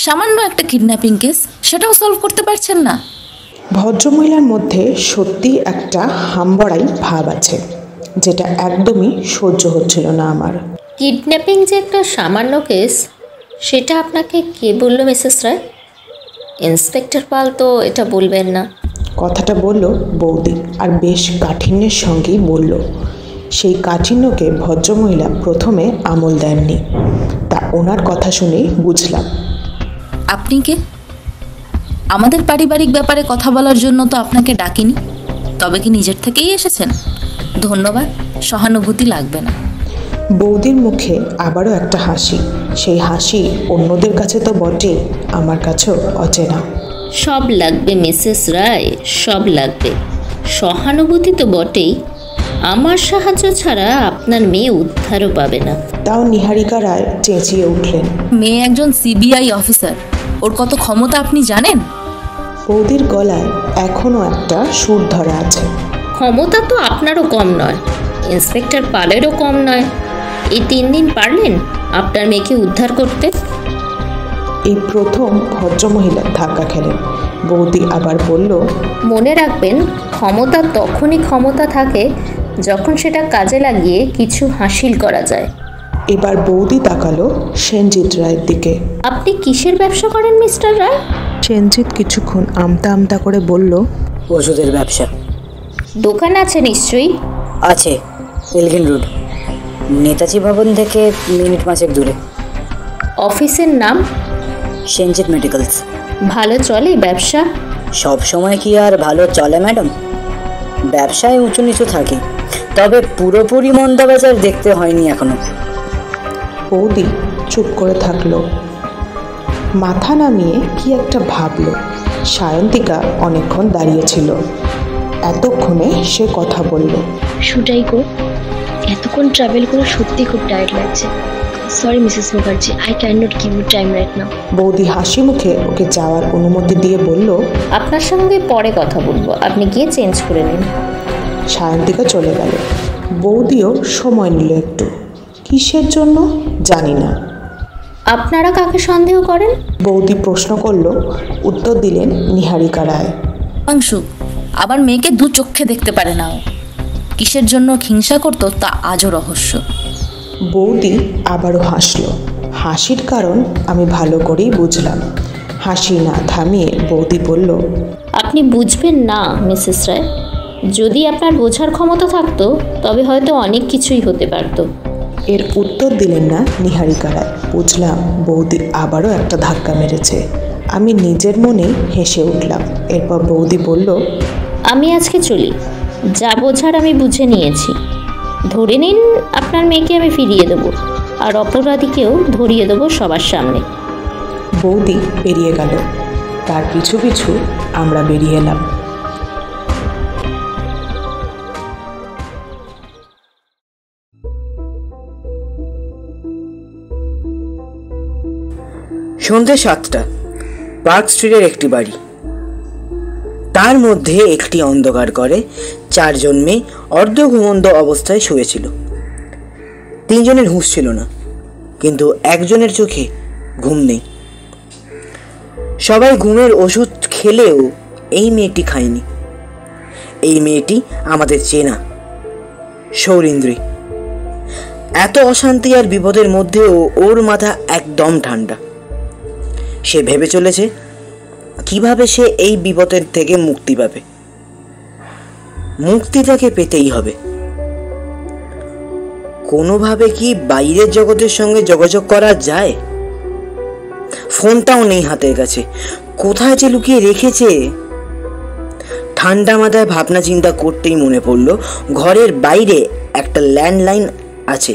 সামান্য একটা কিডন্যাপিং কেস, সেটাও সলভ করতে পারছেন না? ভদ্রমহিলার মধ্যে সত্যি একটা হাম্বড়াই ভাব আছে, যেটা একদমই সহ্য হচ্ছিল না আমার। কিডন্যাপিং যে একটা সামান্য কেস, সেটা আপনাকে কে বললো মিসেস রায়? ইন্সপেক্টর পাল তো এটা বলবেন না। কথাটা বলল বৌদি, আর বেশ কাঠিন্যের সঙ্গেই বলল। সেই কাঠিন্যকে ভদ্রমহিলা প্রথমে আমল দেননি, তা ওনার কথা শুনেই বুঝলাম। আপনি কে? আমাদের পারিবারিক ব্যাপারে কথা বলার জন্য তো আপনাকে ডাকিনি। তবে কি নিজের থেকেই এসেছেন? ধন্যবাদ, সহানুভূতি লাগবে না। বৌদির মুখে আবারও একটা হাসি। সেই হাসি অন্যদের কাছে তো বটে, আমার কাছেও অচেনা। সব লাগবে মিসেস রায়, সব লাগবে। সহানুভূতি তো বটেই, আমার সাহায্য ছাড়া আপনার মেয়ে উদ্ধারও পাবে না। তাও নিহারিকা রায় চেঁচিয়ে উঠলেন, মেয়ে একজন সিবিআই অফিসার, ওর কত ক্ষমতা আপনি জানেন? বৌদির গলায় এখনও একটা সুর ধরা আছে। ক্ষমতা তো আপনারও কম নয়, ইন্সপেক্টর পালেরও কম নয়। এই 3 দিন পারলেন আপনার মেয়েকে উদ্ধার করতে? এই প্রথম ভদ্রমহিলা ধাক্কা খেলেন। বৌদি আবার বলল, মনে রাখবেন, ক্ষমতা তখনই ক্ষমতা থাকে যখন সেটা কাজে লাগিয়ে কিছু হাসিল করা যায়। এবার বৌদি তাকালো সেনজিৎ রায়ের দিকে। আপনি কিসের ব্যবসা করেন মিস্টার রায়? সেনজিৎ কিছুক্ষণ আমতা আমতা করে বলল, ওষুধের ব্যবসা। দোকান আছে নিশ্চয়ই? আছে, এলগিন রোড, নেতাজি ভবন থেকে মিনিট 5 দূরে। অফিসের নাম? সেনজিৎ মেডিকেলস। ভালো চলে ব্যবসা? সব সময় কি আর ভালো চলে ম্যাডাম? ব্যবসায় উঁচু নিচু থাকে, তবে পুরোপুরি মন্দাবাজার দেখতে হয়নি এখনো। বৌদি চুপ করে থাকলো, মাথা নামিয়ে কি একটা ভাবলো। সায়ন্তিকা অনেকক্ষণ দাঁড়িয়েছিল, এতক্ষণে সে কথা বলল। শুটাই গো, এতক্ষণ ট্রাভেল করে সত্যি খুব টায়ার্ড লাগছে। Sorry Mrs Mukherjee, I can not give you time right now. বৌদি হাসি মুখে ওকে যাওয়ার অনুমতি দিয়ে বলল, আপনার সঙ্গে পরে কথা বলবো, আপনি গিয়ে চেঞ্জ করে নিন। সায়ন্তিকা চলে গেল। বৌদিও সময় নিল একটু, কিসের জন্য জানি না। আপনারা কাকে সন্দেহ করেন? বৌদি প্রশ্ন করল, উত্তর দিলেন নিহারিকা রায়। অংশু আবার মেয়েকে দু চোখে দেখতে পারে না ও। কিসের জন্য হিংসা করতো তা আজও রহস্য। বৌদি আবারও হাসল। হাসির কারণ আমি ভালো করেই বুঝলাম। হাসি না থামিয়ে বৌদি বলল, আপনি বুঝবেন না মিসেস রায়। যদি আপনার বোঝার ক্ষমতা থাকতো তবে হয়তো অনেক কিছুই হতে পারত। এর উত্তর দিলেন না নিহারিকা রায়। বুঝলাম বৌদি আবারও একটা ধাক্কা মেরেছে। আমি নিজের মনে হেসে উঠলাম। এরপর বৌদি বলল, আমি আজকে চলি, যা বোঝার আমি বুঝে নিয়েছি। ধরে নিন আপনার মেয়েকে আমি ফিরিয়ে দেবো, আর অপরাধীকেও ধরিয়ে দেবো সবার সামনে। বৌদি বেরিয়ে গেল, তার পিছু পিছু আমরা বেরিয়ে এলাম। সন্ধ্যে 7টা, পার্ক স্ট্রিটের একটি বাড়ি। তার মধ্যে একটি অন্ধকার করে 4 জন মেয়ে অর্ধ ঘুমন্ত অবস্থায় শুয়েছিল। 3 জনের হুঁশ ছিল না, কিন্তু একজনের চোখে ঘুম নেই। সবাই ঘুমের ওষুধ খেলেও এই মেয়েটি খায়নি। এই মেয়েটি আমাদের চেনা, সৌরিন্দ্রী। এত অশান্তি আর বিপদের মধ্যেও ওর মাথা একদম ঠান্ডা। সে ভেবে চলেছে কিভাবে সে এই বিপদের থেকে মুক্তি পাবে। মুক্তি তাকে পেতেই হবে। কোনোভাবে কি বাইরের জগতের সঙ্গে যোগাযোগ করা যায়? ফোনটাও নেই হাতের কাছে, কোথায় যে লুকিয়ে রেখেছে। ঠান্ডা মাথায় ভাবনা চিন্তা করতেই মনে পড়লো ঘরের বাইরে একটা ল্যান্ডলাইন আছে।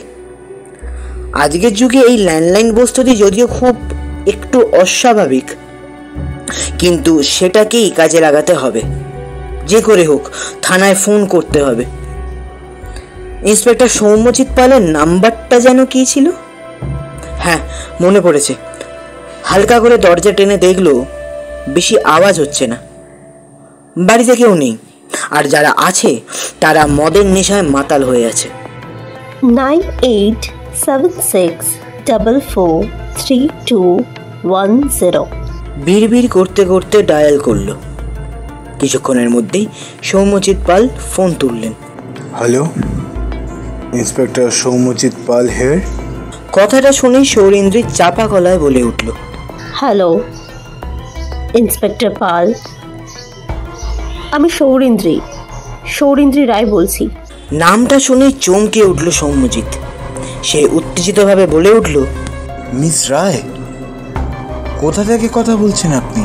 আজকের যুগে এই ল্যান্ডলাইন বস্তুটি যদিও খুব একটু অস্বাভাবিক, কিন্তু সেটাকেই কাজে লাগাতে হবে। যে করে হোক থানায় ফোন করতে হবে। ইন্সপেক্টর সৌম্যজিৎ পালের নাম্বারটা যেন কি ছিল? হ্যাঁ, মনে পড়েছে। হালকা করে দরজা টেনে দেখলো বেশি আওয়াজ হচ্ছে না। বাড়িতে কেউ নেই, আর যারা আছে তারা মদের নেশায় মাতাল হয়ে আছে। 9876443210 বিড়বিড় করতে করতে ডায়াল করলো। কিছুক্ষণের মধ্যেই সৌম্যজিৎ পাল ফোন তুললেন। হ্যালো, ইন্সপেক্টর সৌম্যজিৎ পাল হেয়ার। কথাটা শুনেই সৌরিন্দ্রী চাপা গলায় বলে উঠল, হ্যালো ইন্সপেক্টর পাল, আমি সৌরিন্দ্রী রায় বলছি। নামটা শুনেই চমকে উঠল সৌম্যজিৎ। সে উত্তেজিতভাবে বলে উঠল, মিস রায়, কোথা থেকে কথা বলছেন আপনি?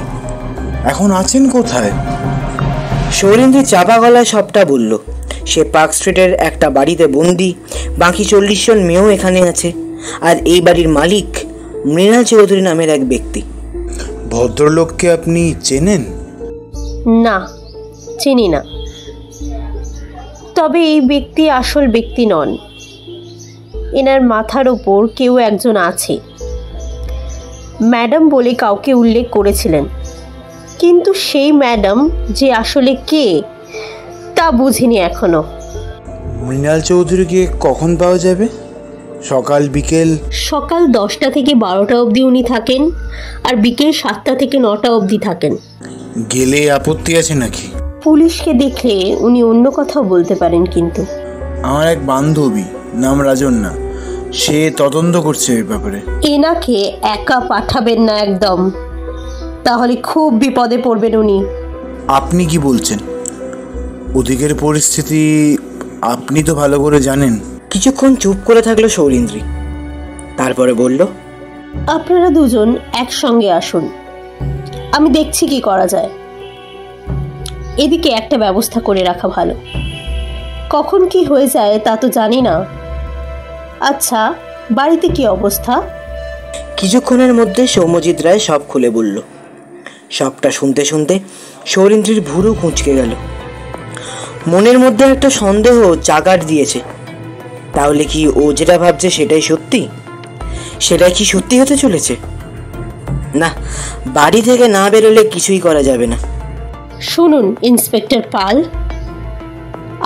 এখন আছেন কোথায়? সৌরিন্দ্রী চাপা গলায় সবটা বলল। সে পার্ক স্ট্রিটের একটা বাড়িতে বন্দি, বাকি 40 জন মেয়েও এখানে আছে, আর এই বাড়ির মালিক মৃণাল চৌধুরী নামের এক ব্যক্তি। ভদ্রলোককে আপনি চেনেন? না, চিনি না। তবে এই ব্যক্তি আসল ব্যক্তি নন। এনার মাথার ওপর কেউ একজন আছে। ম্যাডাম বলে কাউকে উল্লেখ করেছিলেন, কিন্তু সেই ম্যাডাম যে আসলে কে তা বুঝিনি এখনো। মৃণাল চৌধুরীকে কখন পাওয়া যাবে? সকাল বিকেল? সকাল 10টা থেকে 12টা অবধি উনি থাকেন, আর বিকেল 7টা থেকে 9টা অবধি থাকেন। গেলে আপত্তি আছে নাকি? পুলিশকে দেখলে উনি অন্য কথাও বলতে পারেন, কিন্তু আমার এক বান্ধবী, নাম রাজন্যা, সে তদন্ত করছে এই ব্যাপারে। এনাকে একা পাঠাবেন না একদম, তাহলে খুব বিপদে পড়বেন উনি। আপনি কি বলছেন? ওদিকের পরিস্থিতি আপনি তো ভালো করে জানেন। কিছুক্ষণ চুপ করে থাকলো সৌরিন্দ্রী, তারপরে বলল, আপনারা দুজন একসঙ্গে আসুন, আমি দেখছি কি করা যায়। এদিকে একটা ব্যবস্থা করে রাখা ভালো, কখন কি হয়ে যায় তা তো জানি না। আচ্ছা, বাড়িতে কি অবস্থা? কিছুক্ষণের মধ্যে সৌম্যজিৎ রায় সব খুলে বলল। সবটা শুনতে শুনতে সৌরিন্দ্রীর ভুরু কুঁচকে গেল। মনের মধ্যে একটা সন্দেহ জাগার দিয়েছে, তাহলে কি ও যেটা ভাবছে সেটাই সত্যি? সেটাই কি সত্যি হতে চলেছে? না, বাড়ি থেকে না বেরোলে কিছুই করা যাবে না। শুনুন ইন্সপেক্টর পাল,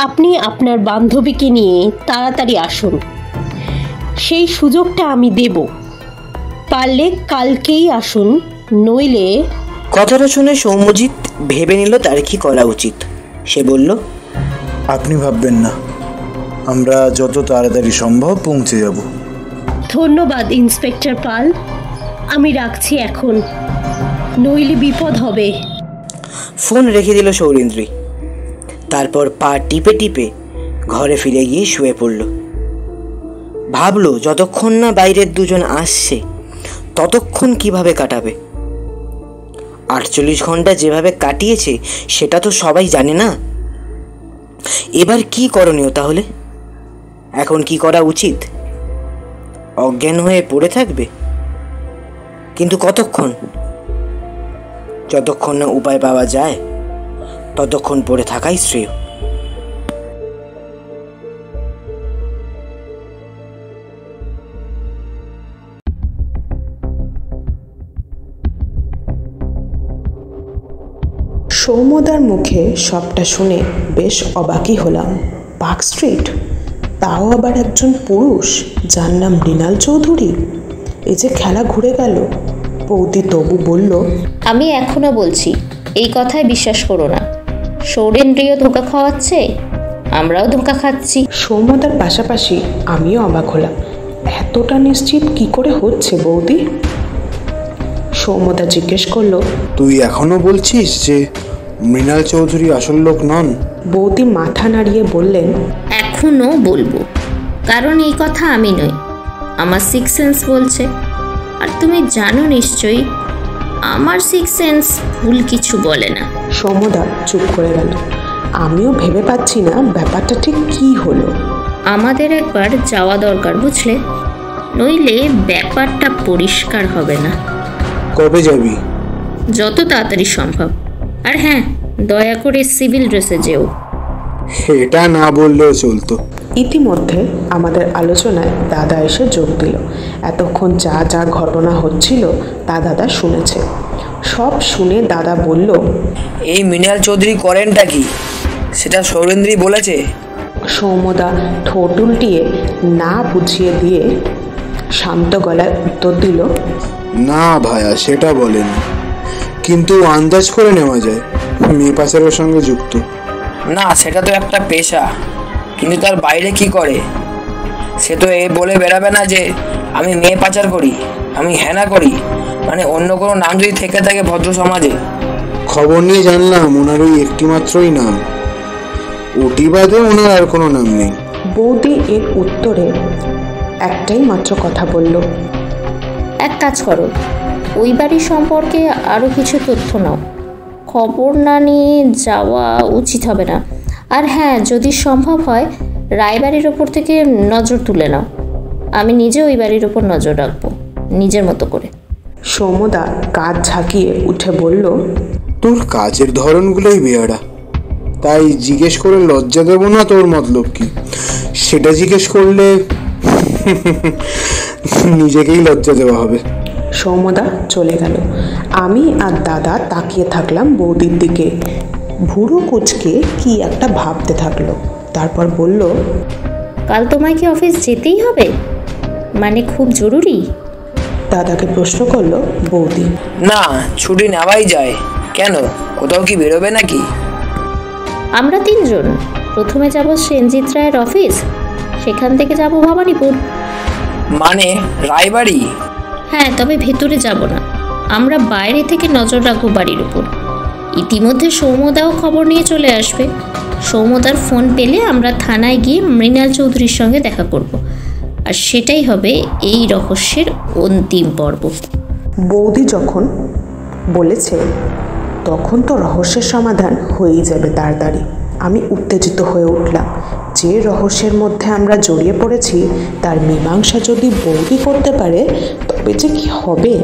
আপনি আপনার বান্ধবীকে নিয়ে তাড়াতাড়ি আসুন, সেই সুযোগটা আমি দেব। পারলে কালকেই আসুন, নইলে... কথাটা শুনে সৌম্যজিৎ ভেবে নিল তার কি করা উচিত। সে বলল, আপনি ভাববেন না, আমরা যত তাড়াতাড়ি সম্ভব পৌঁছে যাব। ধন্যবাদ ইন্সপেক্টর পাল, আমি রাখছি এখন, নইলে বিপদ হবে। ফোন রেখে দিল সৌরিন্দ্রী। তারপর পা টিপে টিপে ঘরে ফিরে গিয়ে শুয়ে পড়ল। ভাবলো যতক্ষণ না বাইরের দুজন আসছে ততক্ষণ কিভাবে কাটাবে। 48 ঘন্টা যেভাবে কাটিয়েছে সেটা তো সবাই জানে না। এবার কি করণীয় তাহলে? এখন কি করা উচিত? অজ্ঞান হয়ে পড়ে থাকবে? কিন্তু কতক্ষণ? যতক্ষণ না উপায় পাওয়া যায় ততক্ষণ পড়ে থাকাই শ্রেয়। সৌম্যদার মুখে সবটা শুনে বেশ অবাকই হলাম। পার্ক স্ট্রিট, তাও আবার একজন পুরুষ যার নাম মৃণাল চৌধুরী। এই যে খেলা ঘুরে গেল। বৌদি তবু বলল, আমি এখনো বলছি এই কথায় বিশ্বাস করো না। সৌরেন্দ্রিয় ধোঁকা খাওয়াচ্ছে, আমরাও ধোঁকা খাচ্ছি। সৌম্যদার পাশাপাশি আমিও অবাক হলাম। এতটা নিশ্চিত কি করে হচ্ছে বৌদি? সৌম্যদা জিজ্ঞেস করলো, তুই এখনো বলছিস যে মৃণাল চৌধুরী আসল লোক নন? বৌদি মাথা নাড়িয়ে বললেন, এখনো বলবো, কারণ এই কথা আমি নই, আমার সিক্স সেন্স বলছে। আর তুমি জানো নিশ্চয়ই আমার সিক্স সেন্স ভুল কিছু বলে না। সৌম্যদা চুপ করে গেল। আমিও ভেবে পাচ্ছি না ব্যাপারটা ঠিক কি হলো। আমাদের একবার যাওয়া দরকার, বুঝলে? নইলে ব্যাপারটা পরিষ্কার হবে না। কবে যাবি? যত তাড়াতাড়ি সম্ভব। আর হ্যাঁ, দয়া করে সিভিল ড্রেসে যেও। এটা না বললেও চলতো। ইতিমধ্যে আমাদের আলোচনায় দাদা এসে যোগ দিল। এতক্ষণ যা যা ঘটনা হচ্ছিল তা দাদা শুনেছে। সব শুনে দাদা বলল, এই মৃণাল চৌধুরী করেনটা কি সেটা সৌরেন্দ্রী বলেছে? সৌম্যদা ঠোঁট উল্টিয়ে না বুঝিয়ে দিয়ে শান্ত গলায় উত্তর দিল, না ভায়া, সেটা বলেনি, কিন্তু আন্দাজ করে নেওয়া যায় মেয়ে পাচারের সঙ্গে যুক্ত। না, সেটা তো একটা পেশা, কিন্তু তার বাইরে কি করে? সে তো এ বলে বেড়াবে না যে আমি মেয়ে পাচার করি, আমি হেনা করি, মানে অন্য কোনো নাম যদি থেকে থাকে ভদ্র সমাজে। খবর নিয়ে জানলাম ওনার ওই একটি মাত্রই নাম, ওটি বাদে ওনার আর কোনো নাম নেই। বৌদি এর উত্তরে একটাই মাত্র কথা বলল, এক কাজ করো, ওই বাড়ি সম্পর্কে আরও কিছু তথ্য নাও। খবর না নিয়ে যাওয়া উচিত হবে না। আর হ্যাঁ, যদি সম্ভব হয় রায়বাড়ির ওপর থেকে নজর তুলে নাও। আমি নিজে ওই বাড়ির ওপর নজর রাখবো নিজের মতো করে। সৌম্যদা কাজ ঝাঁকিয়ে উঠে বলল, তোর কাজের ধরনগুলোই বেয়ারা, তাই জিজ্ঞেস করে লজ্জা দেবো না তোর মতলব কি? সেটা জিজ্ঞেস করলে নিজেকেই লজ্জা দেওয়া হবে। সৌম্যদা চলে গেল। আমি আর দাদা তাকিয়ে থাকলাম বৌদির দিকে। ভুরু কুচকে কি একটা ভাবতে থাকলো। তারপর বলল, কাল তোমায় কি অফিস যেতেই হবে? মানে খুব জরুরি? দাদাকে প্রশ্ন করলো বৌদি। না, ছুটি নেওয়াই যায়। কেন, কোথাও কি বেরোবে নাকি? আমরা 3 জন, প্রথমে যাব সেনজিৎ রায়ের অফিস, সেখান থেকে যাব ভবানীপুর। মানে রায়বাড়ি? হ্যাঁ, তবে ভেতরে যাব না, আমরা বাইরে থেকে নজর রাখবো বাড়ির উপর। ইতিমধ্যে সৌম্যদাও খবর নিয়ে চলে আসবে। সৌম্যদার ফোন পেলে আমরা থানায় গিয়ে মৃণাল চৌধুরীর সঙ্গে দেখা করব, আর সেটাই হবে এই রহস্যের অন্তিম পর্ব। বৌদি যখন বলেছে তখন তো রহস্যের সমাধান হয়েই যাবে তাড়াতাড়ি। আমি উত্তেজিত হয়ে উঠলাম। যে রহস্যের মধ্যে আমরা জড়িয়ে পড়েছি তার মীমাংসা যদি বৌদি করতে পারে তবে যে কি হবে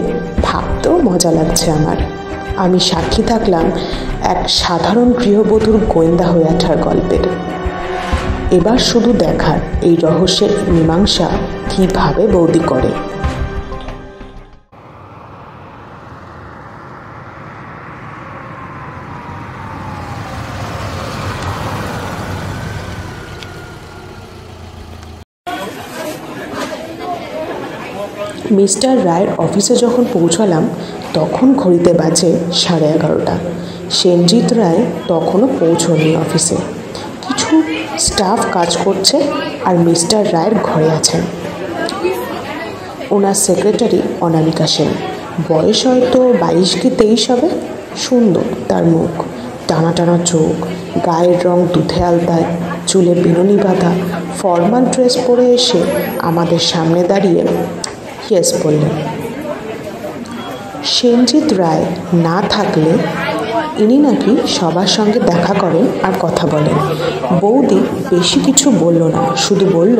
ভাবতেও মজা লাগছে আমার। আমি সাক্ষী থাকলাম এক সাধারণ গৃহবধূর গোয়েন্দা হয়ে ওঠার গল্পের। এবার শুধু দেখার এই রহস্যের মীমাংসা কিভাবে বৌদি করে। মিস্টার রায়ের অফিসে যখন পৌঁছালাম তখন ঘড়িতে বাজে 11:30। সেনজিৎ রায় তখনও পৌঁছননি অফিসে। কিছু স্টাফ কাজ করছে আর মিস্টার রায়ের ঘরে আছেন ওনার সেক্রেটারি অনামিকা সেন। বয়স হয়তো 22 কি 23 হবে। সুন্দর তার মুখ, টানা টানা চোখ, গায়ের রং দুধে আলতায়, চুলে বিনুনি বাঁধা, ফর্মাল ড্রেস পরে এসে আমাদের সামনে দাঁড়িয়ে ইয়েস বললেন। সেনজিৎ রায় না থাকলে ইনি নাকি সবার সঙ্গে দেখা করেন আর কথা বলেন। বৌদি বেশি কিছু বলল না, শুধু বলল,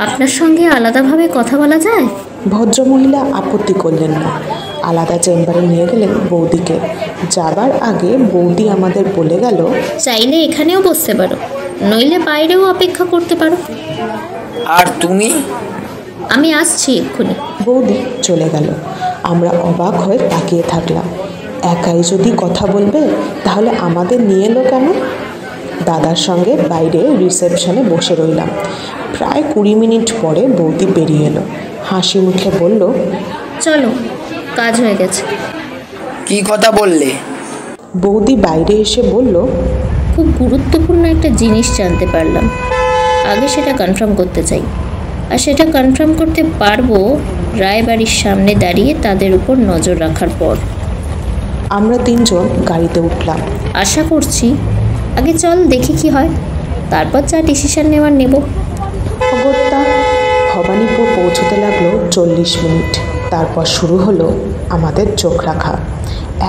আপনার সঙ্গে আলাদাভাবে কথা বলা যায়? ভদ্রমহিলা আপত্তি করলেন না। আলাদা চেম্বারে নিয়ে গেলেন বৌদিকে। যাবার আগে বৌদি আমাদের বলে গেল, চাইলে এখানেও বসতে পারো, নইলে বাইরেও অপেক্ষা করতে পারো। আর তুমি? আমি আসছি এক্ষুনি। বৌদি চলে গেল। আমরা অবাক হয়ে তাকিয়ে থাকলাম। একাই যদি কথা বলবে তাহলে আমাদের নিয়ে এলো কেন? দাদার সঙ্গে বাইরে রিসেপশনে বসে রইলাম। প্রায় 20 মিনিট পরে বৌদি বেরিয়ে এলো। হাসি মুখে বলল, চলো, কাজ হয়ে গেছে। কি কথা বললে? বৌদি বাইরে এসে বলল, খুব গুরুত্বপূর্ণ একটা জিনিস জানতে পারলাম। আগে সেটা কনফার্ম করতে চাই, আর সেটা কনফার্ম করতে পারবো রায়বাড়ির সামনে দাঁড়িয়ে তাদের উপর নজর রাখার পর। আমরা 3 জন গাড়িতে উঠলাম। আশা করছি আগে চল দেখি কি হয়, তারপর যা ডিসিশন নেওয়ার নেব। অগত্যা ভবানীপুর পৌঁছতে লাগলো 40 মিনিট। তারপর শুরু হলো আমাদের চোখ রাখা।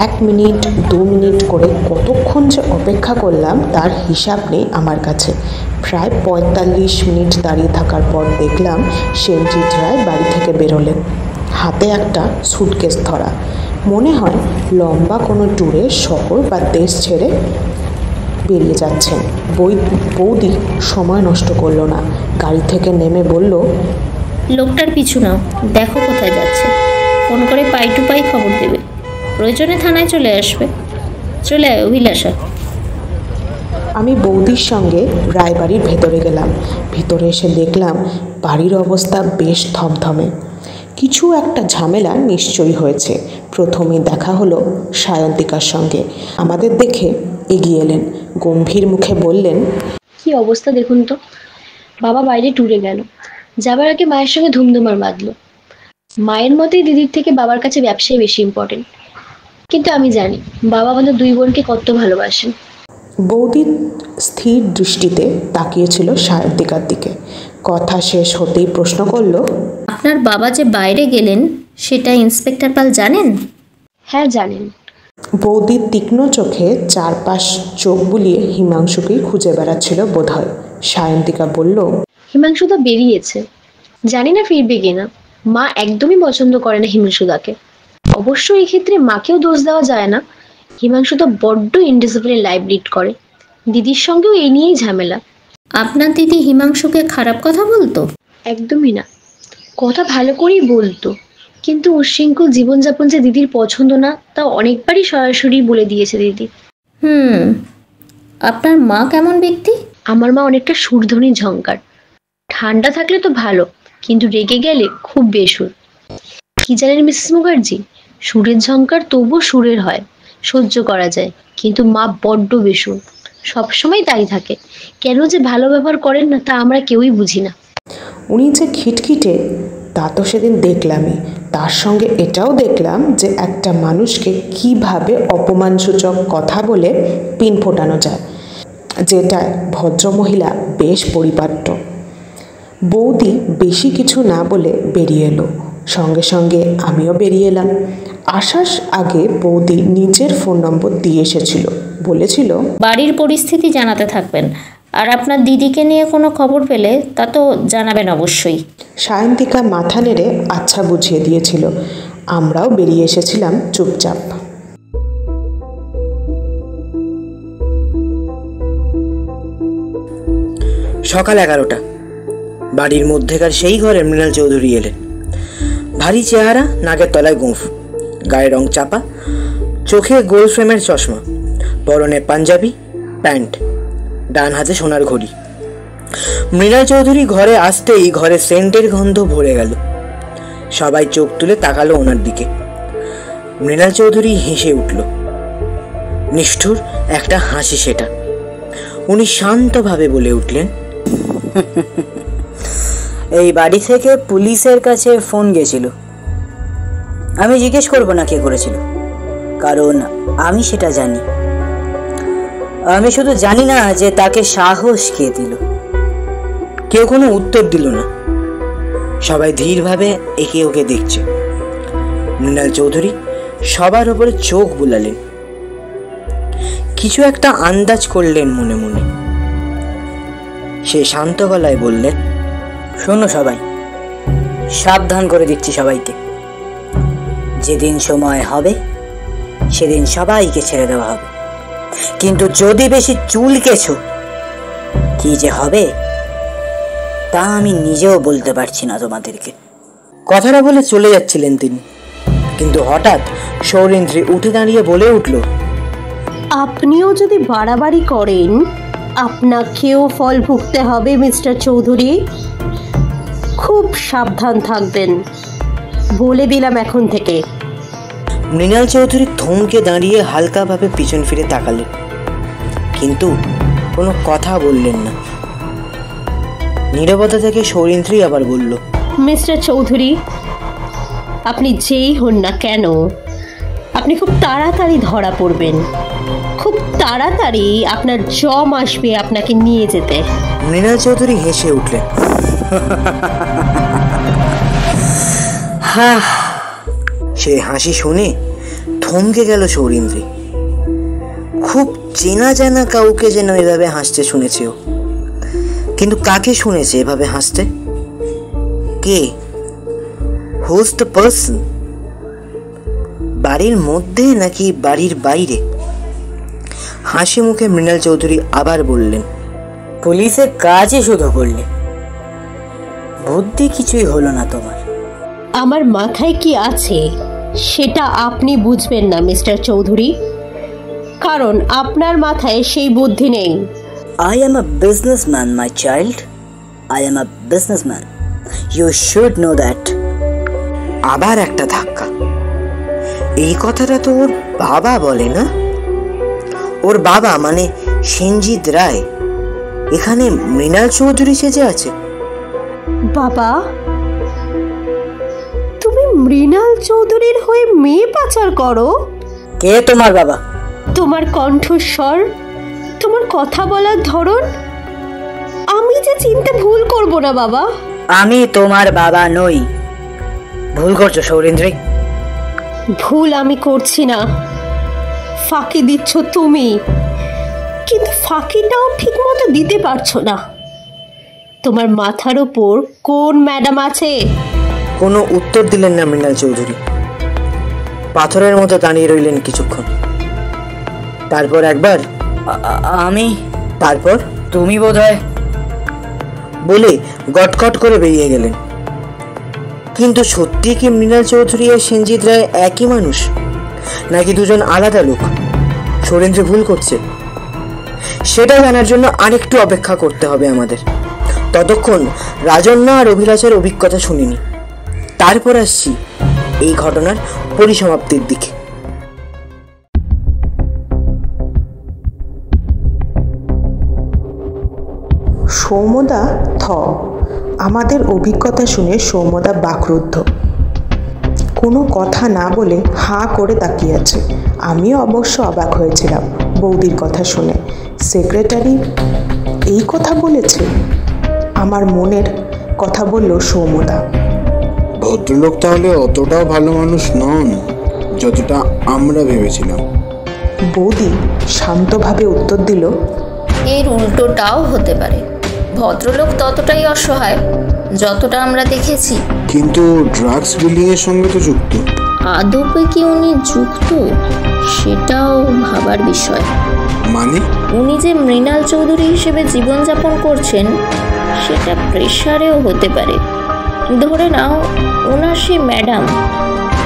1 মিনিট 2 মিনিট করে কতক্ষণ যে অপেক্ষা করলাম তার হিসাব নেই আমার কাছে। প্রায় 45 মিনিট দাঁড়িয়ে থাকার পর দেখলাম সেনজিৎ রায় বাড়ি থেকে বেরোলেন, হাতে একটা সুটকেস ধরা। মনে হয় লম্বা কোনো ট্যুরে শহর বা দেশ ছেড়ে বেরিয়ে যাচ্ছেন। বৌদি সময় নষ্ট করলো না, গাড়ি থেকে নেমে বলল, লোকটার পিছু নাও, দেখো কোথায় যাচ্ছে, ফোন করে পাই টু পাই খবর দেবে, প্রয়োজনে থানায় চলে আসবে। চলে আয় অভিলাষা। আমি বৌদির সঙ্গে রায়বাড়ির ভেতরে গেলাম। ভিতরে এসে দেখলাম বাড়ির অবস্থা বেশ থমথমে। কিছু একটা ঝামেলা নিশ্চয়ই হয়েছে। প্রথমে দেখা হলো সায়ন্তিকার সঙ্গে। আমাদের দেখে এগিয়ে এলেন, গম্ভীর মুখে বললেন, কি অবস্থা দেখুন তো, বাবা বাইরে ট্যুরে গেল, যাবার আগে মায়ের সঙ্গে ধুমধুমার বাঁধলো। মায়ের মতেই দিদির থেকে বাবার কাছে ব্যবসায় বেশি ইম্পর্টেন্ট, কিন্তু আমি জানি বাবা আমাদের 2 বোনকে কত ভালোবাসেন। বৌদি স্থির দৃষ্টিতে তাকিয়েছিল সায়ন্তিকার দিকে। কথা শেষ হতেই প্রশ্ন করল, আপনার বাবা যে বাইরে গেলেন সেটা ইন্সপেক্টর পাল জানেন? হ্যাঁ জানেন। বৌদির তীক্ষ্ণ চোখে চারপাশ চোখ বুলিয়ে হিমাংশুকেই খুঁজে বেড়াচ্ছিল বোধহয়। সায়ন্তিকা বলল, হিমাংশু তো বেরিয়েছে, জানি না ফিরবে কিনা। মা একদমই পছন্দ করে না হিমাংশুদাকে। অবশ্য এই ক্ষেত্রে মাকেও দোষ দেওয়া যায় না, হিমাংশু তো বড্ড ইনডিসিপ্লিন লাইফ লিড করে। দিদির সঙ্গেও এই নিয়েই ঝামেলা। আপনার দিদি হিমাংশুকে খারাপ কথা বলতো? একদমই না, কথা ভালো করেই বলতো, কিন্তু উচ্ছৃঙ্খল জীবনযাপন যে দিদির পছন্দ না তা অনেকবারই সরাসরি বলে দিয়েছে দিদি। আপনার মা কেমন ব্যক্তি? আমার মা অনেকটা সুরধনী ঝংকার। ঠান্ডা থাকলে তো ভালো, কিন্তু রেগে গেলে খুব বেসুর। কি জানেন মিসেস মুখার্জি, সুরের ঝংকার তবুও সুরের হয়, সহ্য করা যায়, কিন্তু মা বড্ড বেসুর। সবসময় তাই থাকে। কেন যে ভালো ব্যবহার করেন না তা আমরা কেউই বুঝি না। উনি যে খিটখিটে তা তো সেদিন দেখলামই, তার সঙ্গে এটাও দেখলাম যে একটা মানুষকে কিভাবে অপমানসূচক কথা বলে পিন ফোটানো যায়, যেটায় ভদ্রমহিলা বেশ পরিপাট্য। বৌদি বেশি কিছু না বলে বেরিয়ে এলো, সঙ্গে সঙ্গে আমিও বেরিয়ে এলাম। আসার আগে বৌদি নিজের ফোন নম্বর দিয়ে এসেছিল, বলেছিল বাড়ির পরিস্থিতি জানাতে থাকবেন, আর আপনার দিদিকে নিয়ে কোনো খবর পেলে তা তো জানাবেন অবশ্যই। সায়ন্তিকা মাথা নেড়ে আচ্ছা বুঝিয়ে দিয়েছিল। আমরাও বেরিয়ে এসেছিলাম চুপচাপ। সকাল 11টা। বাড়ির মধ্যেকার সেই ঘরে মৃণাল চৌধুরী এলেন। ভারী চেহারা, নাকের তলায় গোঁফ, গায়ের রং চাপা, চোখে গোল ফ্রেমের চশমা, পরনে পাঞ্জাবি প্যান্ট, ডান হাতে সোনার ঘড়ি। মৃণাল চৌধুরী ঘরে আসতেই ঘরে সেন্টের গন্ধ ভরে গেল। সবাই চোখ তুলে তাকালো ওনার দিকে। মৃণাল চৌধুরী হেসে উঠল, নিষ্ঠুর একটা হাসি সেটা। উনি শান্তভাবে বলে উঠলেন, এই বাড়ি থেকে পুলিশের কাছে ফোন গেছিল। আমি জিজ্ঞেস করব না কে করেছিল, কারণ আমি সেটা জানি। আমি শুধু জানি না যে তাকে সাহস কে দিল। কেউ কোনো উত্তর দিল না। সবাই ধীরভাবে একে ওকে দেখছে। মৃণাল চৌধুরী সবার উপরে চোখ বুলালেন, কিছু একটা আন্দাজ করলেন মনে মনে। সে শান্ত গলায় বললেন, শোনো সবাই, সাবধান করে দিচ্ছি সবাইকে। যেদিন সময় হবে সেদিন সবাইকে ছেড়ে দেওয়া হবে, কিন্তু যদি বেশি চুলকেছো কি যে হবে তা আমি নিজেও বলতে পারছি না তোমাদেরকে। কথাটা বলে চলে যাচ্ছিলেন তিনি, কিন্তু হঠাৎ সৌরেন্দ্রী উঠে দাঁড়িয়ে বলে উঠল, আপনিও যদি বাড়াবাড়ি করেন আপনাকেও ফল ভুগতে হবে মিস্টার চৌধুরী। খুব সাবধান থাকবেন, বলে দিলাম এখন থেকে। মৃণাল চৌধুরী থমকে দাঁড়িয়ে হালকাভাবে পিছন ফিরে তাকালেন, কিন্তু কোনো কথা বললেন না। নীরবতা থেকে সৌরেন্দ্রী আবার বলল, মিস্টার চৌধুরী, আপনি যেই হন না কেন আপনি খুব তাড়াতাড়ি ধরা পড়বেন। খুব তাড়াতাড়ি আপনার জম আসবে আপনাকে নিয়ে যেতে। মৃণাল চৌধুরী হেসে উঠলেন, হা। সে হাসি শুনে থমকে গেল সৌরেন্দ্রী। খুব চেনা জানা কাউকে যেন এভাবে হাসতে শুনেছে ও, কিন্তু কাকে শুনেছে এভাবে হাসতে? কে? Who's the person? বাড়ির মধ্যে নাকি বাড়ির বাইরে? হাসি মুখে মৃণাল চৌধুরী আবার বললেন, পুলিশের কাজই শুধু করলে, বুদ্ধি কিছুই হলো না তোমার। আমার মাথায় কি আছে সেটা আপনি বুঝবেন না মিস্টার চৌধুরী, কারণ আপনার মাথায় সেই বুদ্ধি নেই। I am a businessman, my child. I am a businessman. You should know that. আবার একটা ধাক্কা। এই কথাটা তো ওর বাবা বলে না? ওর বাবা মানে সেনজিৎ রায় এখানে মৃণাল চৌধুরী সেজে আছে। বাবা, তুমি মৃণাল চৌধুরীর হয়ে মেয়ে পাচার করো? কে তোমার বাবা? তোমার কণ্ঠস্বর, তোমার কথা বলার ধরন, আমি যে চিনতে ভুল করব না বাবা। আমি তোমার বাবা নই। ভুল করছো সৌরেন্দ্রী। ভুল আমি করছি না, ফাঁকি দিচ্ছ তুমি, কিন্তু ফাঁকিটাও ঠিক মতো দিতে পারছো না। তোমার মাথার ওপর কোন ম্যাডাম আছে? কোনো উত্তর দিলেন না মৃণাল চৌধুরী। পাথরের মতো দাঁড়িয়ে রইলেন কিছুক্ষণ। তারপর একবার আমি, তারপর তুমি বোধহয় বলে গটগট করে বেরিয়ে গেলেন। কিন্তু সত্যি কি মৃণাল চৌধুরী আর সেনজিৎ রায় একই মানুষ, নাকি দুজন আলাদা লোক? সৌরেন্দ্র ভুল করছে সেটা জানার জন্য আরেকটু অপেক্ষা করতে হবে আমাদের। ততক্ষণ রাজন্যা আর অভিলাষের অভিজ্ঞতা শুনিনি, তারপর আসছি এই ঘটনার পরিসমাপ্তির দিকে। সৌম্যদা থ। আমাদের অভিজ্ঞতা শুনে সৌম্যদা বাকরুদ্ধ, কোনো কথা না বলে হাঁ করে তাকিয়ে আছে। আমিও অবশ্য অবাক হয়েছিলাম বৌদির কথা শুনে। সেক্রেটারি এই কথা বলেছে? আমার মনের কথা বলল সৌম্যদা। ভদ্রলোক তাহলে অতটাও ভালো মানুষ নন যতটা আমরা ভেবেছিলাম। বৌদি শান্তভাবে উত্তর দিল, এর উল্টোটাও হতে পারে। ভদ্রলোক ততটাই অসহায় যতটা আমরা দেখেছি। কিন্তু ড্রাগস ডিলিং এর সঙ্গে তো যুক্ত। আদপে কি উনি যুক্ত সেটাও ভাবার বিষয়। মানে উনি যে মৃণাল চৌধুরী হিসেবে জীবনযাপন করছেন সেটা প্রেশারেও হতে পারে। ধরে নাও ওনার সেই ম্যাডাম,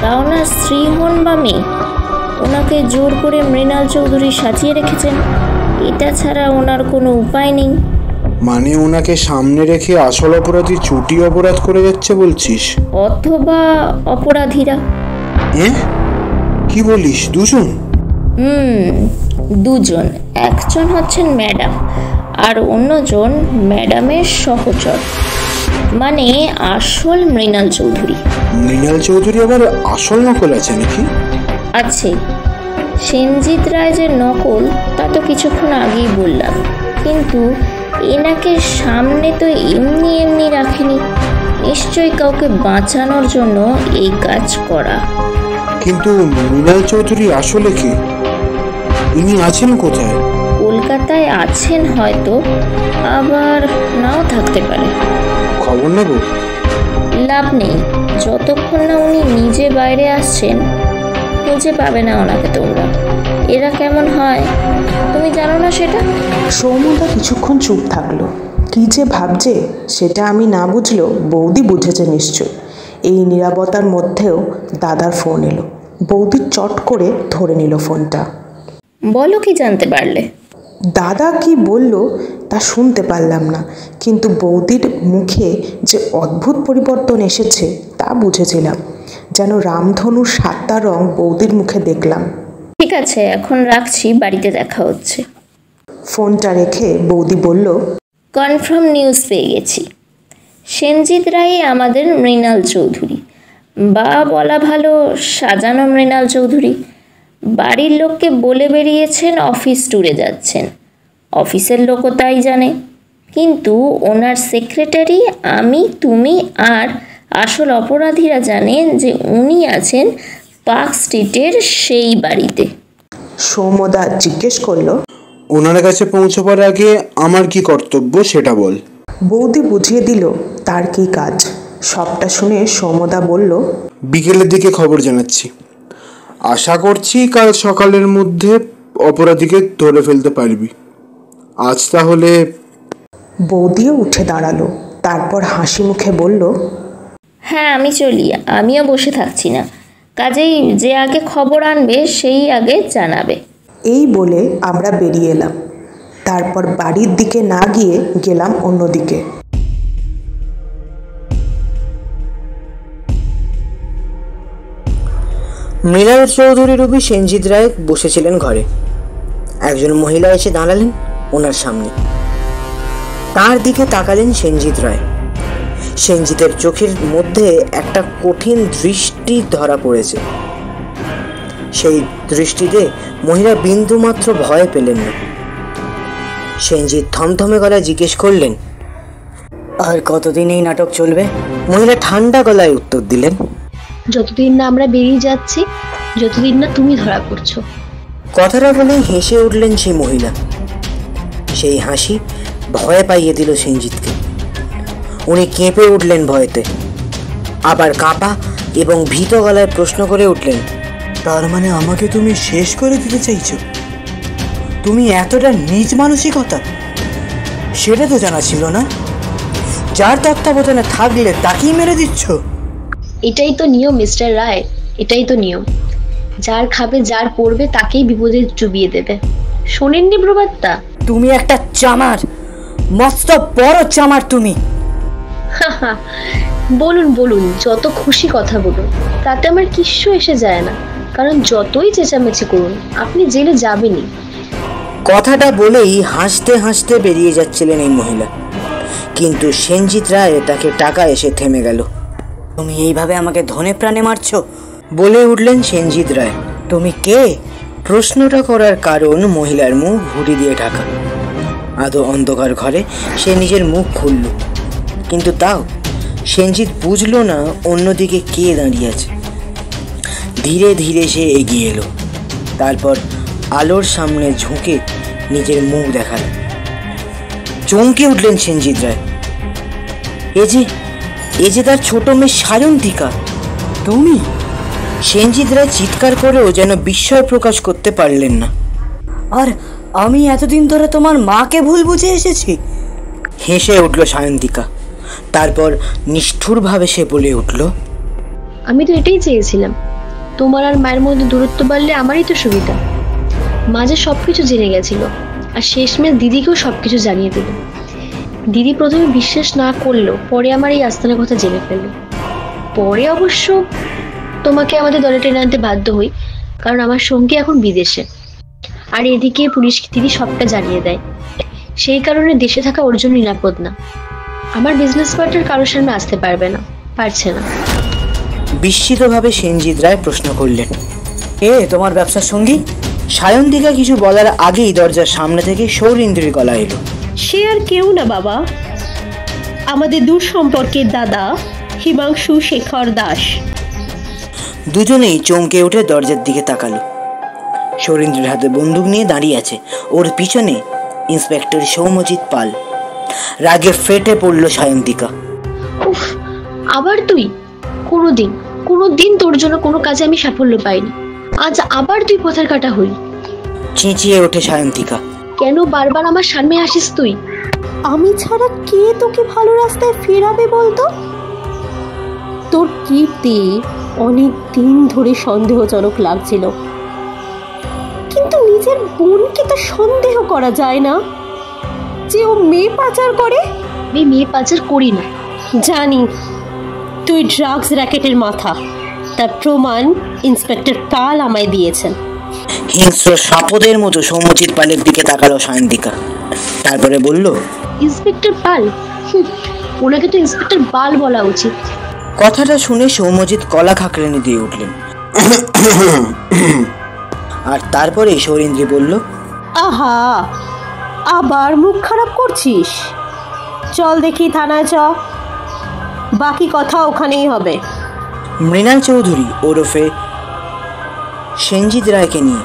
তা ওনার স্ত্রী হন বা মেয়ে, ওনাকে জোর করে মৃণাল চৌধুরী সাজিয়ে রেখেছেন। এটা ছাড়া ওনার কোনো উপায় নেই। মানে ওনাকে সামনে রেখে আসল অপরাধী চুটি অপরাধ করে যাচ্ছে বলছিস? অথবা অপরাধীরা। কি বলিস? দুজন? দুজন। একজন হচ্ছেন ম্যাডাম আর অন্যজন ম্যাডামের সহচর, মানে আসল মৃণাল চৌধুরী। মৃণাল চৌধুরী আবার আসল নকল আছে নাকি? আছে। সেনজিৎ রায় যে নকল তা তো কিছুক্ষণ আগেই বললাম, কিন্তু এনাকে সামনে তো এমনি এমনি রাখেনি, নিশ্চয়ই কাউকে বাঁচানোর জন্য এই কাজ করা। কিন্তু মৃণাল চৌধুরী আসলে কে? ইনি আছেন কোথায়? কলকাতায় আছেন হয়তো, আবার নাও থাকতে পারে। খবর নেব? লাভ নেই, যতক্ষণ না উনি নিজে বাইরে আসছেন খুঁজে পাবে না ওনাকে তোমরা। এরা কেমন হয় তুমি জানো না সেটা? সৌম্যদা কিছুক্ষণ চুপ থাকলো। কি যে ভাবছে সেটা আমি না বুঝলেও বৌদি বুঝেছে নিশ্চয়। এই নীরবতার মধ্যেও দাদার ফোন এলো। বৌদি চট করে ধরে নিল ফোনটা। বলো, কি জানতে পারলে? দাদা কি বলল তা শুনতে পারলাম না, কিন্তু বৌদির মুখে যে অদ্ভুত পরিবর্তন এসেছে তা বুঝেছিলাম। যেন রামধনুর 7টা রং বৌদির মুখে দেখলাম। ঠিক আছে, এখন রাখছি, বাড়িতে দেখা হচ্ছে। ফোনটা রেখে বৌদি বলল, কনফার্ম নিউজ পেয়ে গেছি। সেনজিৎ রায় আমাদের মৃণাল চৌধুরী, বা বলা ভালো সাজানো মৃণাল চৌধুরী। বাড়ির লোককে বলে বেরিয়েছেন অফিস ট্যুরে যাচ্ছেন, অফিসের লোকও তাই জানে। কিন্তু ওনার সেক্রেটারি, আমি, তুমি আর আসল অপরাধীরা জানেন যে উনি আছেন পার্ক স্ট্রিটের সেই বাড়িতে। সৌম্যদা জিজ্ঞেস করলো, ওনার কাছে পৌঁছবার আগে আমার কি কর্তব্য সেটা বল। বৌদি বুঝিয়ে দিল তার কি কাজ। সবটা শুনে সৌম্যদা বলল, বিকেলের দিকে খবর জানাচ্ছি। আশা করছি কাল সকালের মধ্যে অপরাধীকে ধরে ফেলতে পারবি। আজ তাহলে। বৌদিও উঠে দাঁড়ালো, তারপর হাসি মুখে বলল, হ্যাঁ আমি চলি, আমিও বসে থাকছি না। কাজেই যে আগে খবর আনবে সেই আগে জানাবে। এই বলে আমরা বেরিয়ে এলাম। তারপর বাড়ির দিকে না গিয়ে গেলাম অন্যদিকে। মৃণাল চৌধুরী রূপী সেনজিৎ রায় বসেছিলেন ঘরে। একজন মহিলা এসে দাঁড়ালেন ওনার সামনে। তার দিকে তাকালেন সেনজিৎ রায়। সেনজিতের চোখের মধ্যে একটা কঠিন দৃষ্টি ধরা পড়েছে। সেই দৃষ্টিতে মহিলা বিন্দুমাত্র ভয় পেলেন না। সেনজিৎ থমথমে গলায় জিজ্ঞেস করলেন, আর কতদিন এই নাটক চলবে? মহিলা ঠান্ডা গলায় উত্তর দিলেন, যতদিন না আমরা বেরিয়ে যাচ্ছি, যতদিন না তুমি ধরা পড়ছো। কথাটা বলেই হেসে উঠলেন সেই মহিলা। সেই হাসি ভয় পাইয়ে দিল সেনজিৎকে। উনি কেঁপে উঠলেন ভয়েতে, আবার কাঁপা এবং ভীত গলায় প্রশ্ন করে উঠলেন, তার মানে আমাকে তুমি শেষ করে দিতে চাইছো? তুমি এতটা নীচ মানসিকতা? সেটা তো জানা ছিল না। যার তত্ত্বাবধানে থাকলে তাকেই মেরে দিচ্ছ। এটাই তো নিয়ম মিস্টার রায়, এটাই তো নিয়ম। যার খাবে যার পড়বে তাকেই বিপদে চুবিয়ে দেবে। শোনেননি প্রবাদটা? তুমি একটা চামার, মস্ত বড় চামার তুমি। বলুন বলুন, যত খুশি কথা বলুন, তাতে আমার কিচ্ছু এসে যায় না। কারণ যতই চেঁচামেচি করুন আপনি জেলে যাবেনই। কথাটা বলেই হাসতে হাসতে বেরিয়ে যাচ্ছিলেন এই মহিলা। কিন্তু সেনজিৎ রায় তাকে টাকা এসে থেমে গেল। তুমি এইভাবে আমাকে ধনে প্রাণে মারছো? বলে উঠলেন সেনজিৎ রায়। তুমি কে? প্রশ্নটা করার কারণ মহিলার মুখ হুডি দিয়ে ঢাকা। আধো অন্ধকার ঘরে সে নিজের মুখ খুলল, কিন্তু তাও সেনজিৎ বুঝল না অন্যদিকে কে দাঁড়িয়ে আছে। ধীরে ধীরে সে এগিয়ে এলো, তারপর আলোর সামনে ঝুঁকে নিজের মুখ দেখাল। চমকে উঠলেন সেনজিৎ রায়। এ যে তার ছোট মেয়ে সায়ন্তিকা। তুমি? সেনজিৎ রায় চিৎকার করেও যেন বিস্ময় প্রকাশ করতে পারলেন না। আর আমি এতদিন ধরে তোমার মাকে ভুল বুঝে এসেছি। হেসে উঠল সায়ন্তিকা, তারপর নিষ্ঠুরভাবে সে বলে উঠল, আমি তো এটাই চেয়েছিলাম, তোমার আর মায়ের মধ্যে দূরত্ব বাড়লে আমারই তো সুবিধা। মা যে সবকিছু জেনে গেছিল, আর শেষমেশ দিদিকেও সবকিছু জানিয়ে দিল। দিদি প্রথমে বিশ্বাস না করলো, পরে আমার এই আস্তানার কথা জেনে ফেললো। পরে অবশ্য তোমাকে আমাদের দলে টেনে আনতে বাধ্য হই, কারণ আমার সঙ্গী এখন বিদেশে, আর এদিকে পুলিশ দিদি সবটা জানিয়ে দেয়। সেই কারণে দেশে থাকা ওর জন্য নিরাপদ না। আমার বিজনেস পার্টনার কারোর সামনে আসতে পারছে না। বিস্মিতভাবে সেনজিৎ রায় প্রশ্ন করলেন, এ তোমার ব্যবসার সঙ্গী? সায়ন্তিকা কিছু বলার আগেই দরজার সামনে থেকে সৌরিন্দ্রির গলা এলো। সে আর কেউ না বাবা, আমাদের দূর সম্পর্কের দাদা হিমাংশু শেখর দাস। দুজনেই চমকে উঠে দরজার দিকে তাকালো। সৌরিন্দ্রের হাতে বন্দুক নিয়ে দাঁড়িয়ে আছে, ওর পিছনে ইন্সপেক্টর সৌম্যজিৎ পাল। রাগে ফেটে পড়ল সায়ন্তিকা। উফ, আবার তুই? কোনোদিন তোর জন্য কোনো কাজে আমি সাফল্য পাইনি, আজ আবার তুই পথের কাটা হই। চেঁচিয়ে ওঠে সায়ন্তিকা। কেন বারবার আমার সামনে আসিস তুই? আমি ছাড়া কে তোকে ভালো রাস্তায় ফেরাবে বলতো? তোর কীর্তি অনেক দিন ধরে সন্দেহজনক লাগছিল, কিন্তু নিজের বোনকে তো সন্দেহ করা যায় না যে ও মেয়ে পাচার করে। আমি মেয়ে পাচার করি না। জানি তুই ড্রাগস র্যাকেটের মাথা, তার প্রমাণ ইন্সপেক্টর পাল আমায় দিয়েছেন। হিংস্র সাপদের মতো সৌম্যজিৎ পালের দিকে তাকালো সায়ন্তিকা, তারপরে বলল, ইন্সপেক্টর পাল? ওনাকে তো ইন্সপেক্টর পাল বলা উচিত। কথাটা শুনে সৌম্যজিৎ কলা খাকরানি দিয়ে উঠলেন। আর তারপরে সৌরিন্দ্রি বলল, আহা, আবার মুখ খারাপ করছিস? চল দেখি থানায় চ, বাকি কথা ওখানেই হবে। মৃণাল চৌধুরী ওরফে সেনজিৎ রায়কে নিয়ে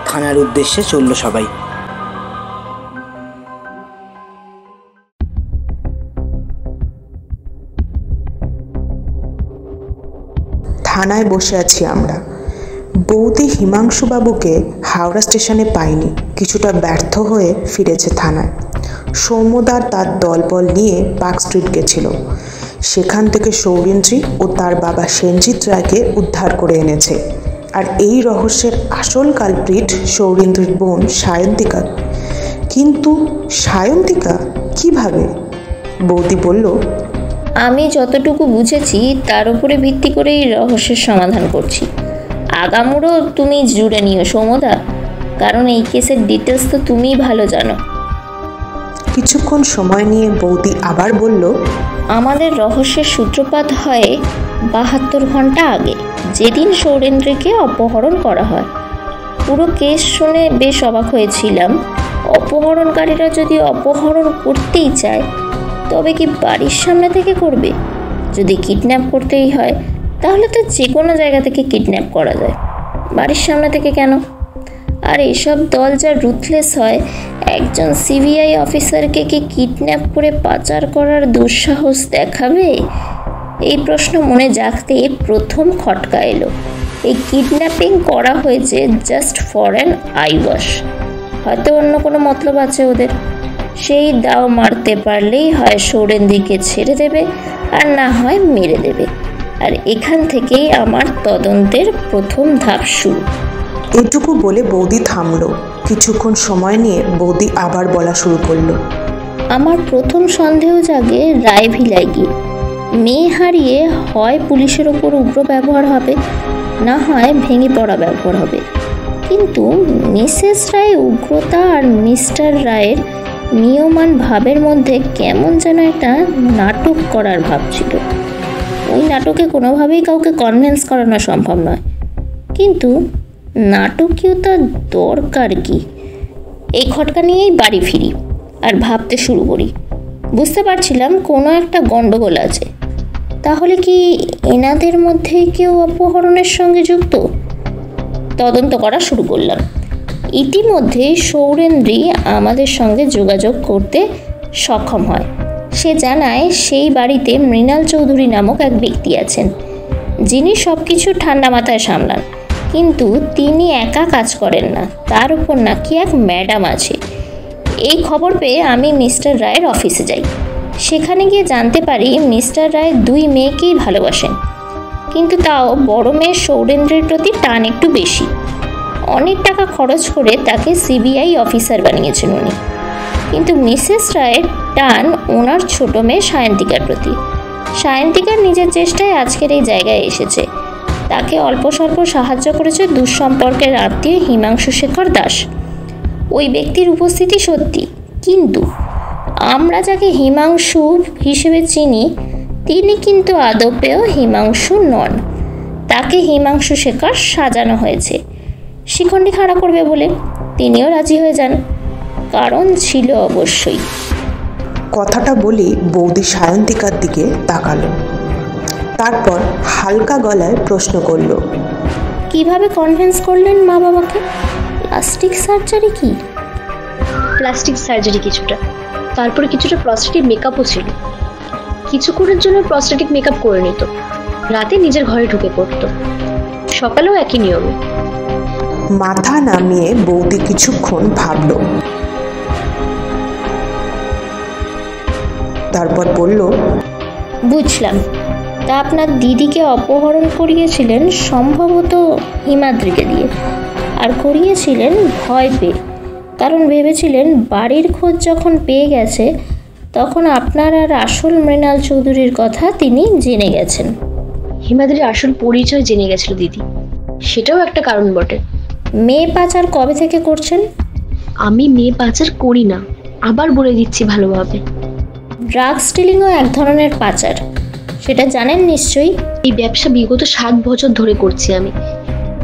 থানার উদ্দেশ্যে চলল সবাই। থানায় বসে আছি আমরা। বৌদি হিমাংশুবাবুকে হাওড়া স্টেশনে পাইনি, কিছুটা ব্যর্থ হয়ে ফিরেছে থানায়। সৌম্যদার তার দলবল নিয়ে পার্ক স্ট্রিট গেছিল, সেখান থেকে সৌরিন্দ্রি ও তার বাবা সেনজিৎ রায়কে উদ্ধার করে এনেছে। আর এই রহস্যের আসল কালপ্রিট সৌরিন্দ্রির বোন সায়ন্তিকা। কিন্তু সায়ন্তিকা কিভাবে? বৌদি বলল, আমি যতটুকু বুঝেছি তার উপরে ভিত্তি করেই রহস্যের সমাধান করছি। আগামুড়ো তুমি জুড়ে নিও সৌমদা, কারণ এই কেসের ডিটেলস তো তুমিই ভালো জানো। কিছুক্ষণ সময় নিয়ে বৌদি আবার বলল, আমাদের রহস্যের সূত্রপাত হয় 72 ঘন্টা আগে, যেদিন সৌরেন্দ্রকে অপহরণ করা হয়। পুরো কেস শুনে বেশ অবাক হয়েছিলাম। অপহরণকারীরা যদি অপহরণ করতেই চায়, তবে কি বাড়ির সামনে থেকে করবে? যদি কিডন্যাপ করতেই হয়, তাহলে তো যে কোনো জায়গা থেকে কিডন্যাপ করা যায়, বাড়ির সামনে থেকে কেন? আর এসব দল যা রুথলেস হয়, একজন সিবিআই অফিসারকে কি কিডন্যাপ করে পাচার করার দুঃসাহস দেখাবে? এই প্রশ্ন মনে জাগতে প্রথম খটকা এলো। এই কিডন্যাপিং করা হয়েছে just for an I wash. হয়তো অন্য কোনো মতলব আছে ওদের। সেই দাও মারতে পারলেই হয় সৌরেন্দ্রকে ছেড়ে দেবে, আর না হয় মেরে দেবে। আর এখান থেকেই আমার তদন্তের প্রথম ধাপ শুরু। এটুকু বলে বৌদি থামলো। কিছুক্ষণ সময় নিয়ে বৌদি আবার বলা শুরু করলো, আমার প্রথম সন্দেহ জাগে রায়ভিলায় গিয়ে। মেয়ে হারিয়ে হয় পুলিশের ওপর উগ্র ব্যবহার হবে, না হয় ভেঙে পড়া ব্যবহার হবে। কিন্তু মিসেস রায় উগ্রতা আর মিস্টার রায়ের নিয়মান ভাবের মধ্যে কেমন যেন একটা নাটক করার ভাব ছিল। ওই নাটকে কোনোভাবেই কাউকে কনভিন্স করানো সম্ভব নয়, কিন্তু নাটকীয়তার দরকার কি? এই খটকা নিয়েই বাড়ি ফিরি আর ভাবতে শুরু করি। বুঝতে পারছিলাম কোনো একটা গণ্ডগোল আছে। তাহলে কি এনাদের মধ্যে কেউ অপহরণের সঙ্গে যুক্ত? তদন্ত করা শুরু করলাম। ইতিমধ্যেই সৌরেন্দ্রী আমাদের সঙ্গে যোগাযোগ করতে সক্ষম হয়। সে জানায় সেই বাড়িতে মৃণাল চৌধুরী নামক এক ব্যক্তি আছেন, যিনি সব কিছু ঠান্ডা মাথায় সামলান। কিন্তু তিনি একা কাজ করেন না, তার উপর নাকি এক ম্যাডাম আছে। এই খবর পেয়ে আমি মিস্টার রায়ের অফিসে যাই। সেখানে গিয়ে জানতে পারি মিস্টার রায় 2 মেয়েকেই ভালোবাসেন, কিন্তু তাও বড় মেয়ে সৌরেন্দ্রের প্রতি টান একটু বেশি। অনেক টাকা খরচ করে তাকে সিবিআই অফিসার বানিয়েছেন উনি, কিন্তু মিসেস রায়ের টান ওনার ছোট মেয়ে সায়ন্তিকার প্রতি। সায়ন্তিকার নিজের চেষ্টায় আজকের এই জায়গায় এসেছে। তাকে অল্প স্বল্প সাহায্য করেছে দুঃসম্পর্কের আত্মীয় হিমাংশু শেখর দাস। ওই ব্যক্তির উপস্থিতি সত্যি, কিন্তু আমরা যাকে হিমাংশু হিসেবে চিনি তিনি কিন্তু আদপেও হিমাংশু নন। তাকে হিমাংশু শেখর সাজানো হয়েছে শিখণ্ডি খাড়া করবে বলে। তিনিও রাজি হয়ে যান, কারণ ছিল অবশ্যই। কথাটা বলি বৌদি সায়ন্তিকার দিকে তাকালো, তারপর হালকা গলায় প্রশ্ন করল, কিভাবে কনভিন্স করলেন মা বাবাকে? প্লাস্টিক সার্জারি কি? প্লাস্টিক সার্জারি কিছুটা, তারপরে কিছুটা প্রস্থেটিক মেকআপও ছিল। কিছুক্ষণের জন্য প্রস্থেটিক মেকআপ করে নিত, রাতে নিজের ঘরে ঢুকে পড়তো, সকালেও একই নিয়মে। মাথা নামিয়ে বৌদি কিছুক্ষণ ভাবল, তারপর বলল, বুঝলাম। তা আপনার দিদিকে অপহরণ করিয়েছিলেন সম্ভবত হিমাদ্রিকে দিয়ে, আর করিয়েছিলেন ভয় পেয়ে, কারণ ভেবেছিলেন বাড়ির খোঁজ যখন পেয়ে গেছে তখন আপনার আর আসল মৃণাল চৌধুরীর কথা তিনি জেনে গেছেন। হিমাদ্রির আসল পরিচয় জেনে গেছিল দিদি, সেটাও একটা কারণ বটে। মেয়ে পাচার কবে থেকে করছেন? আমি মেয়ে পাচার করি না, আবার বলে দিচ্ছি ভালোভাবে। ড্রাগ স্টিলিংও এক ধরনের পাচার, সেটা জানেন নিশ্চয়ই। এই ব্যবসা বিগত 7 বছর ধরে করছি আমি।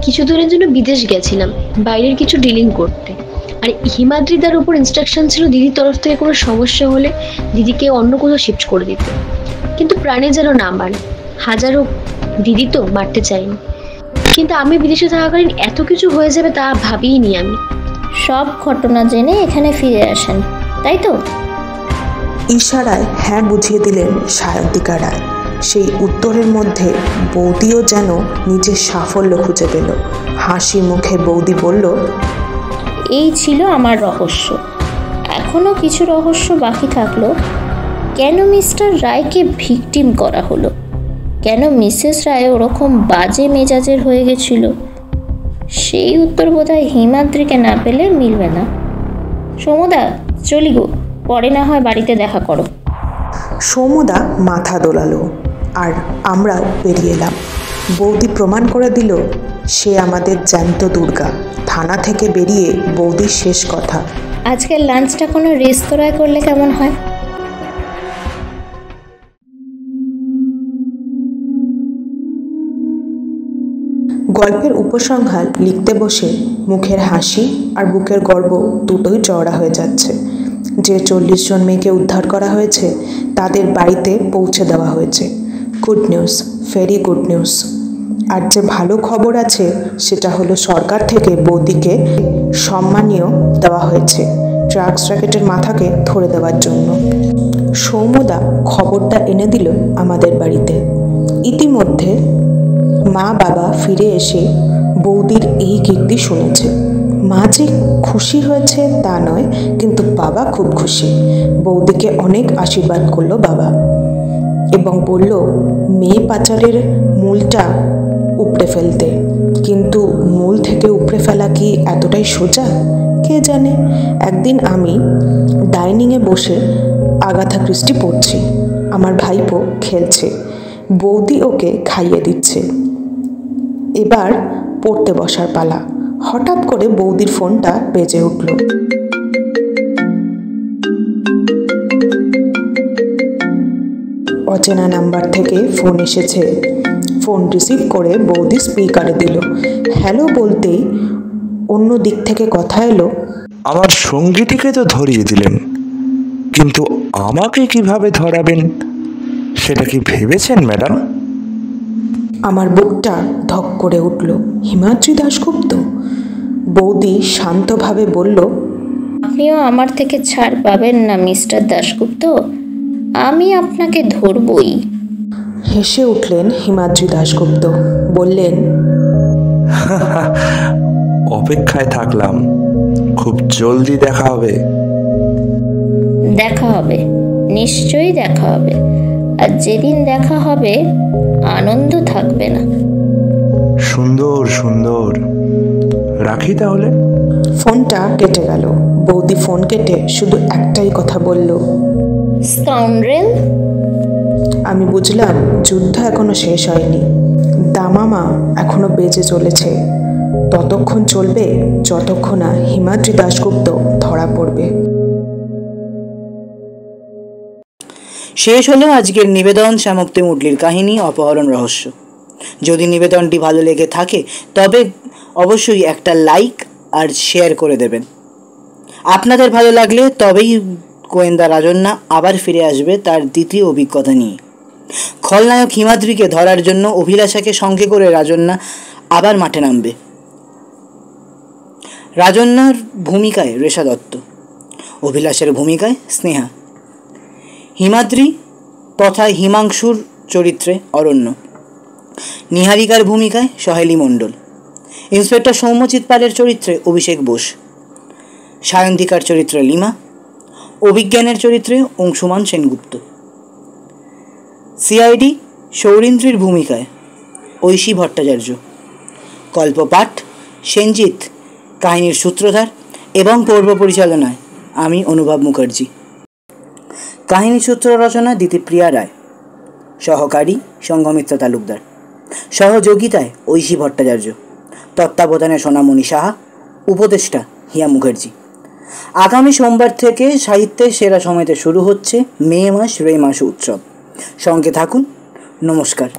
কিছু দিনের জন্য বিদেশ গেছিলাম বাইরের কিছু ডিলিং করতে, আর হিমাদ্রিদার উপর ইনস্ট্রাকশন ছিল দিদির তরফ থেকে কোনো সমস্যা হলে দিদিকে অন্য কোথাও শিফট করে দিতে, কিন্তু প্রাণে যেন না মারে। হাজারো দিদি তো মারতে চাইনি, কিন্তু আমি বিদেশে থাকাকালীন এত কিছু হয়ে যাবে তা ভাবিনি আমি। সব ঘটনা জেনে এখানে ফিরে আসেন, তাই তো? ইশারায় হ্যাঁ বুঝিয়ে দিলেন সায়ন্তিকা রায়। সেই উত্তরের মধ্যে বৌদিও যেন নিজের সাফল্য খুঁজে পেল। হাসি মুখে বৌদি বলল, এই ছিল আমার রহস্য। এখনো কিছু রহস্য বাকি থাকলো। কেন মিস্টার রায়কে ভিকটিম করা হলো? কেন মিসেস রায় ওরকম বাজে মেজাজের হয়ে গেছিল? সেই উত্তর বোধহয় হিমাদ্রিকে না পেলে মিলবে না। সমুদা, চলি গো, পরে না হয় বাড়িতে দেখা করো। সমুদা মাথা দোলালো, আর আমরাও বেরিয়ে এলাম। বৌদি প্রমাণ করে দিল সে আমাদের জ্যান্ত দুর্গা। থানা থেকে বেরিয়ে বৌদির শেষ কথা, আজকের লাঞ্চটা কোনো রেস্তোরাঁয় করলে কেমন হয়? গল্পের উপসংহার লিখতে বসে মুখের হাসি আর বুকের গর্ব দুটোই চওড়া হয়ে যাচ্ছে। যে 40 জন মেয়েকে উদ্ধার করা হয়েছে তাদের বাড়িতে পৌঁছে দেওয়া হয়েছে। Good news, very good news. আর যে ভালো খবর আছে সেটা হলো সরকার থেকে বৌদিকে সম্মানীয় দেওয়া হয়েছে ড্রাগস র্যাকেটের মাথাকে ধরে দেওয়ার জন্য। সৌম্যদা খবরটা এনে দিল আমাদের বাড়িতে। ইতিমধ্যে মা বাবা ফিরে এসে বৌদির এই কীর্তি শুনেছে। মা যে খুশি হয়েছে তা নয়, কিন্তু বাবা খুব খুশি। বৌদিকে অনেক আশীর্বাদ করলো বাবা এবং বলল মেয়ে পাচারের মূলটা উপড়ে ফেলতে। কিন্তু মূল থেকে উপড়ে ফেলা কি এতটাই সোজা? কে জানে। একদিন আমি ডাইনিংয়ে বসে আগাথা ক্রিস্টি পড়ছি, আমার ভাইপো খেলছে, বৌদি ওকে খাইয়ে দিচ্ছে। এবার পড়তে বসার পালা। হঠাৎ করে বৌদির ফোনটা বেজে উঠল। অচেনা নাম্বার থেকে ফোন এসেছে। ফোন রিসিভ করে বৌদি স্পিকারে দিল। হ্যালো বলতেই অন্য দিক থেকে কথা এলো, আমার সঙ্গীটিকে তো ধরিয়ে দিলেন, কিন্তু আমাকে কিভাবে ধরাবেন সেটা কি ভেবেছেন ম্যাডাম? আমার বুকটা ধক করে উঠল। হিমাদ্রি দাশগুপ্ত? বৌদি শান্তভাবে বলল, আপনিও আমার থেকে ছাড় পাবেন না মিস্টার দাশগুপ্ত, আমি আপনাকে ধরবই। হেসে উঠলেন হিমাদ্রি দাশগুপ্ত। বললেন, অপেক্ষায় থাকলাম, খুব জলদি দেখা হবে। দেখা হবে, নিশ্চয়ই দেখা হবে। আর যেদিন দেখা হবে আনন্দ থাকবে না। সুন্দর সুন্দর, রাখি তাহলে। ফোনটা কেটে গেল। বৌদি ফোন কেটে শুধু একটাই কথা বলল, স্কাউন্ড্রেল। আমি বুঝলাম যুদ্ধ এখনো শেষ হয়নি। দামামা এখনো বেজে চলেছে। ততক্ষণ চলবে যতক্ষণ না হিমাদ্রি দাশগুপ্ত ধরা পড়বে। শেষ হলো আজকের নিবেদন শ্যামক্তি মুডলির কাহিনী অপহরণ রহস্য। যদি নিবেদনটি ভালো লেগে থাকে তবে অবশ্যই একটা লাইক আর শেয়ার করে দেবেন। আপনাদের ভালো লাগলে তবেই গোয়েন্দা রাজন্যা আবার ফিরে আসবে তার দ্বিতীয় অভিজ্ঞতা নিয়ে। খলনায়ক হিমাদ্রিকে ধরার জন্য অভিলাষাকে সঙ্গে করে রাজন্যা আবার মাঠে নামবে। রাজন্যার ভূমিকায় রেশা দত্ত, অভিলাষের ভূমিকায় স্নেহা, হিমাদ্রি তথা হিমাংশুর চরিত্রে অরণ্য, নিহারিকার ভূমিকায় সহেলী মণ্ডল, ইন্সপেক্টর সৌম্যজিৎ পালের চরিত্রে অভিষেক বোস, সায়ন্তিকার চরিত্রে লিমা, অভিজ্ঞানের চরিত্রে অংশুমান সেনগুপ্ত, সিআইডি সৌরিন্দ্রীর ভূমিকায় ঐশী ভট্টাচার্য, কল্পপাঠ সেনজিৎ, কাহিনীর সূত্রধার এবং পর্ব পরিচালনায় আমি অনুভব মুখার্জি। কাহিনী সূত্র রচনা দিতিপ্রিয়া রায়, সহকারী সঙ্গমিত্র তালুকদার, সহযোগিতায় ঐশী ভট্টাচার্য, তত্ত্বাবধানে সোনামণি সাহা, উপদেষ্টা হিয়া মুখার্জি। আগামী সোমবার থেকে সাহিত্যের সেরা সময়তে শুরু হচ্ছে মে মাস রে মাস উৎসব। সঙ্গে থাকুন। নমস্কার।